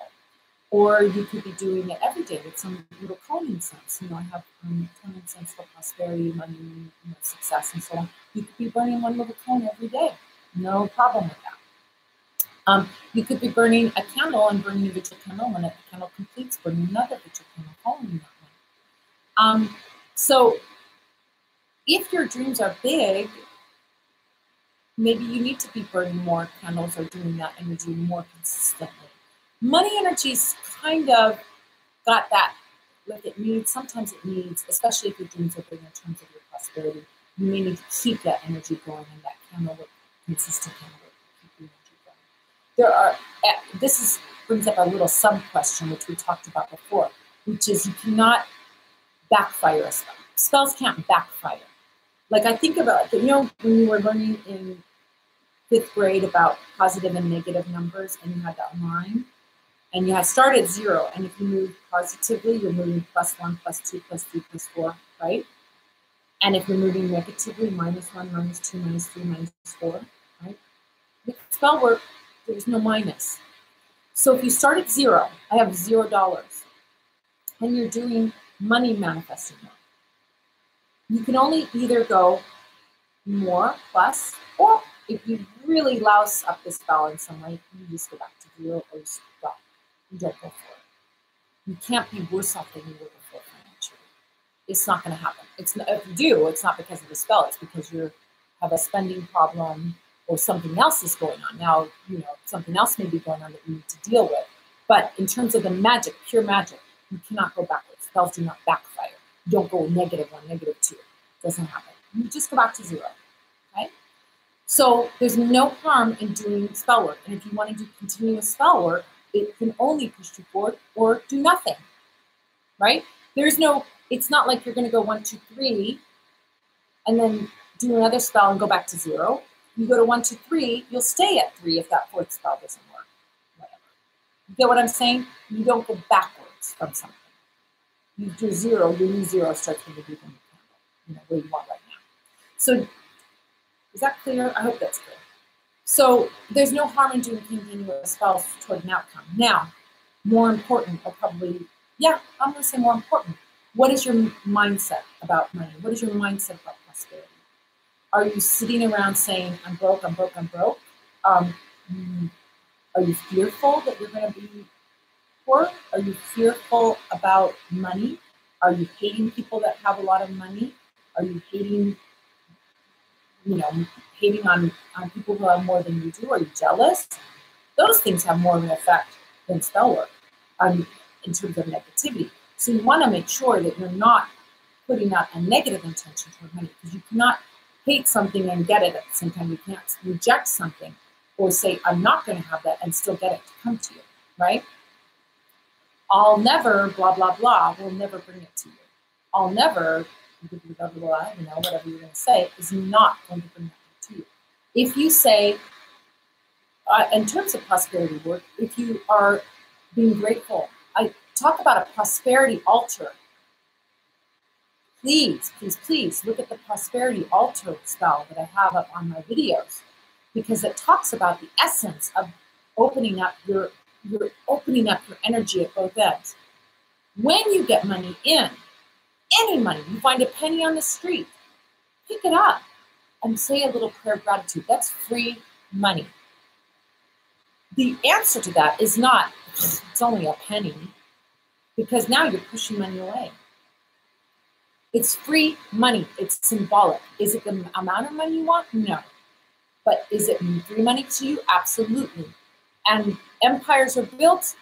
Or you could be doing it every day with some little cone incense. You know, I have cone incense for prosperity, money, success, and so on. You could be burning one little cone every day. No problem with that. You could be burning a candle and burning a vigil candle. When a candle completes, burning another vigil candle, following that one. So if your dreams are big, maybe you need to be burning more candles or doing that energy more consistently. Money energy's kind of got that, like it needs, sometimes it needs, especially if your dreams are big in terms of your prosperity, you may need to keep that energy going, and that candle work, consistent candle work, keep the energy going. This brings up a little sub-question, which we talked about before, which is you cannot backfire a spell. Spells can't backfire. Like I think about, you know, when you were learning in 5th grade about positive and negative numbers, and you had that line, and you had started 0, and if you move positively, you're moving +1, +2, +3, +4, right? And if you're moving negatively, -1, -2, -3, -4, right? With spell work, there's no minus. So if you start at 0, I have $0, and you're doing money manifesting now, you can only either go more, plus, or if you really louse up the spell in some way, you just go back to 0 or you stop. You don't go for it. You can't be worse off than you were before financially. It's not going to happen. It's not, if you do, it's not because of the spell. It's because you have a spending problem or something else is going on. Now, you know, something else may be going on that you need to deal with. But in terms of the magic, pure magic, you cannot go backwards. Spells do not backfire. You don't go -1, -2. It doesn't happen. You just go back to 0. Okay? So there's no harm in doing spell work. And if you want to do continuous spell work, it can only push you forward or do nothing, right? There's no, it's not like you're going to go 1, 2, 3 and then do another spell and go back to 0. You go to 1, 2, 3, you'll stay at 3 if that 4th spell doesn't work. Whatever. You get what I'm saying? You don't go backwards from something. You do 0, your new 0 starts when you do the new candle, you know, where you want right now. So is that clear? I hope that's clear. So there's no harm in doing continuous spells toward an outcome. Now, more important, or probably, yeah, I'm going to say more important. What is your mindset about money? What is your mindset about prosperity? Are you sitting around saying, I'm broke, I'm broke, I'm broke? Are you fearful that you're going to be poor? Are you fearful about money? Are you hating people that have a lot of money? Are you hating, hating on people who have more than you do? Are you jealous? Those things have more of an effect than spell work in terms of negativity. So you want to make sure that you're not putting out a negative intention toward money, because you cannot hate something and get it at the same time. You can't reject something or say, I'm not going to have that, and still get it to come to you, right? I'll never, blah, blah, blah, will never bring it to you. I'll never, blah, blah, blah, whatever you're going to say, is not going to bring it to you. If you say, in terms of prosperity work, if you are being grateful, I talk about a prosperity altar. Please, please, please look at the prosperity altar spell that I have up on my videos, because it talks about the essence of opening up your energy at both ends. When you get money in, any money, you find a penny on the street, pick it up and say a little prayer of gratitude. That's free money. The answer to that is not, it's only a penny, because now you're pushing money away. It's free money. It's symbolic. Is it the amount of money you want? No. But is it free money to you? Absolutely. And empires are built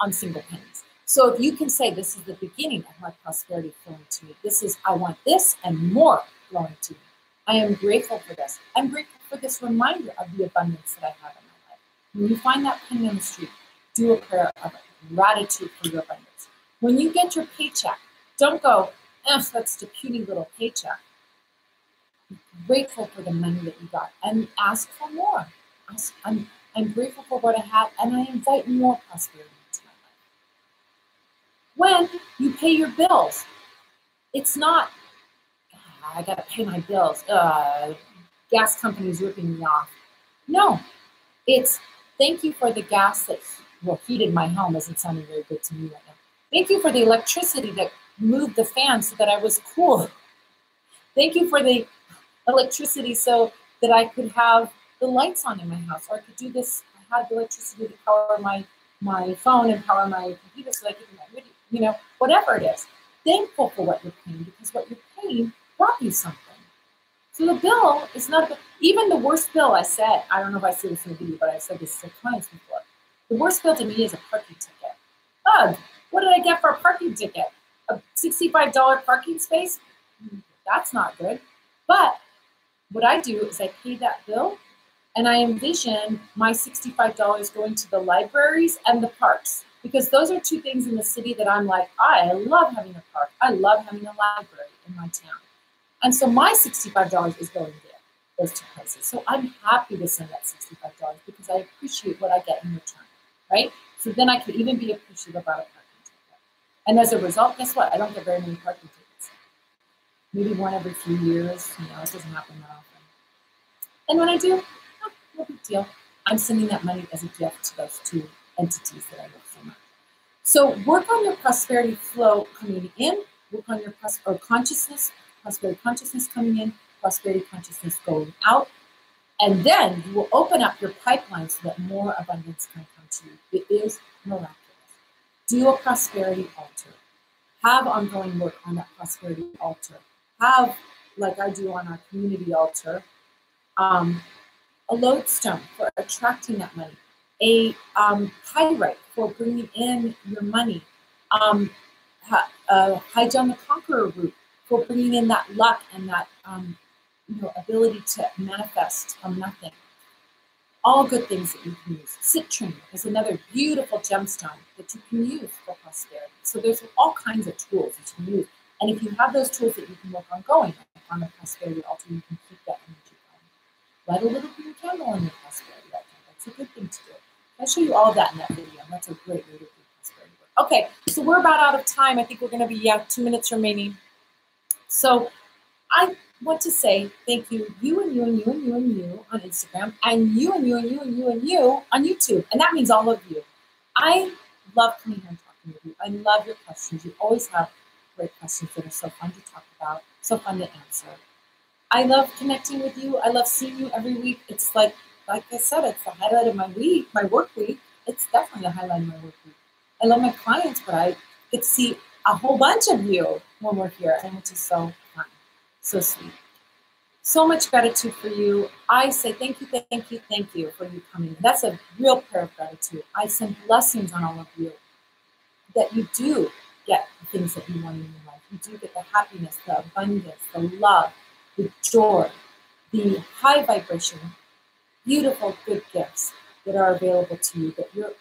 on single pennies. So if you can say, this is the beginning of my prosperity flowing to me. This is, I want this and more flowing to me. I am grateful for this. I'm grateful for this reminder of the abundance that I have in my life. When you find that penny on the street, do a prayer of gratitude for your abundance. When you get your paycheck, don't go, that's the puny little paycheck. Be grateful for the money that you got and ask for more. I'm grateful for what I have, and I invite more prosperity into my life. When you pay your bills, it's not, I got to pay my bills. Gas company's ripping me off. No, it's thank you for the gas that heated my home. Isn't sounding very good to me right now. Thank you for the electricity that moved the fan so that I was cool. Thank you for the electricity so that I could have the lights on in my house, or I could do this. I had the electricity to power my phone and power my computer so that I could do my video, whatever it is. Thankful for what you're paying, because what you're paying brought you something. So the bill is not, even the worst bill I said, I don't know if I said this in the video, but I've said this to clients before. The worst bill to me is a parking ticket. Ugh, what did I get for a parking ticket? A $65 parking space? That's not good. But what I do is I pay that bill, and I envision my $65 going to the libraries and the parks, because those are two things in the city that I'm like, I love having a park. I love having a library in my town. And so my $65 is going there, those two places. So I'm happy to send that $65 because I appreciate what I get in return, right? So then I could even be appreciative about a parking ticket. And as a result, guess what? I don't get very many parking tickets. Maybe one every few years. It doesn't happen that often. And when I do, no big deal. I'm sending that money as a gift to those two entities that I love so much. So work on your prosperity flow coming in. Work on your prosperity consciousness coming in, prosperity consciousness going out. And then you will open up your pipeline so that more abundance can come to you. It is miraculous. Do a prosperity altar. Have ongoing work on that prosperity altar. Have, like I do on our community altar, a lodestone for attracting that money, a pyrite for bringing in your money, High John the Conqueror root for bringing in that luck and that ability to manifest from nothing. All good things that you can use. Citrine is another beautiful gemstone that you can use for prosperity. So there's all kinds of tools that you can use. And if you have those tools that you can work on going on the prosperity altar, you can keep that energy going. Light a little green candle on your prosperity altar. That's a good thing to do. I'll show you all of that in that video. That's a great way to do prosperity work. Okay, so we're about out of time. I think we're going to be 2 minutes remaining. So I want to say thank you, you and you and you and you and you on Instagram, and you and you and you and you and you on YouTube. And that means all of you. I love coming here and talking with you. I love your questions. You always have great questions that are so fun to talk about, so fun to answer. I love connecting with you. I love seeing you every week. It's like I said, it's the highlight of my week, my work week. It's definitely the highlight of my work week. I love my clients, but I get to see a whole bunch of you when we're here, and which is so fun. So sweet. So much gratitude for you. I say thank you, thank you, thank you for you coming. That's a real prayer of gratitude. I send blessings on all of you, that you do get the things that you want in your life. You do get the happiness, the abundance, the love, the joy, the high vibration, beautiful, good gifts that are available to you, that your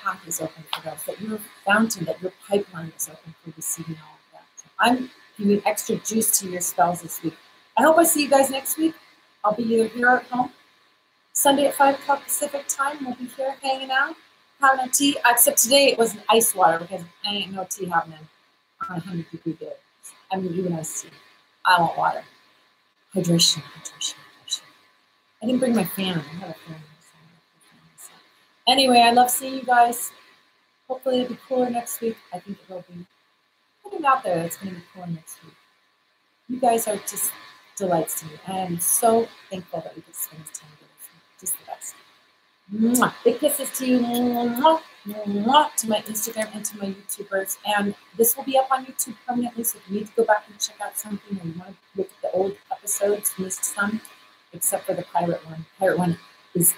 path is open for those, that your fountain, that your pipeline is open for receiving all of that. So I'm giving extra juice to your spells this week. I hope I see you guys next week. I'll be either here or at home. Sunday at 5 o'clock Pacific time, we'll be here hanging out, having a tea. Except today it was an ice water because I ain't no tea happening on 100-degree day. I mean, even iced tea. I want water. Hydration, hydration, hydration. I didn't bring my fan. I have a fan. Anyway, I love seeing you guys. Hopefully it'll be cooler next week. I think it will be. Putting it out there, it's going to be cooler next week. You guys are just delights to me. I am so thankful that we get to spend this time together. Just the best. Mwah. Big kisses to you. Mwah. Mwah. To my Instagram and to my YouTubers. And this will be up on YouTube permanently, so if you need to go back and check out something or you want to look at the old episodes, missed some, except for the pirate one. Pirate one is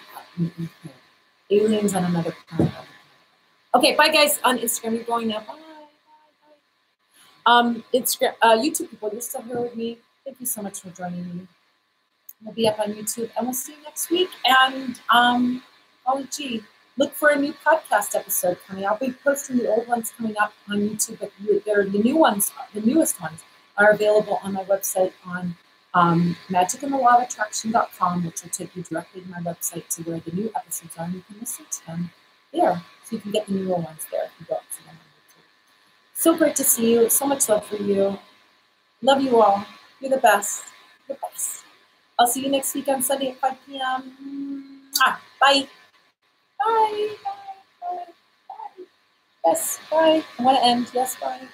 aliens on another planet. Okay, bye guys on Instagram. You're going now. Bye. Instagram, YouTube people, you're still here with me. Thank you so much for joining me. We'll be up on YouTube, and we'll see you next week. And look for a new podcast episode coming. I'll be posting the old ones coming up on YouTube, but they're the new ones. The newest ones are available on my website on magicandthelawofattraction.com, which will take you directly to my website to where the new episodes are, and you can listen to them there. So you can get the newer ones there if you don't see them on YouTube. So great to see you. So much love for you. Love you all. You're the best. The best. I'll see you next week on Sunday at 5 p.m. Bye. Bye. Bye. Bye. Bye. Yes, bye. I want to end. Yes, bye.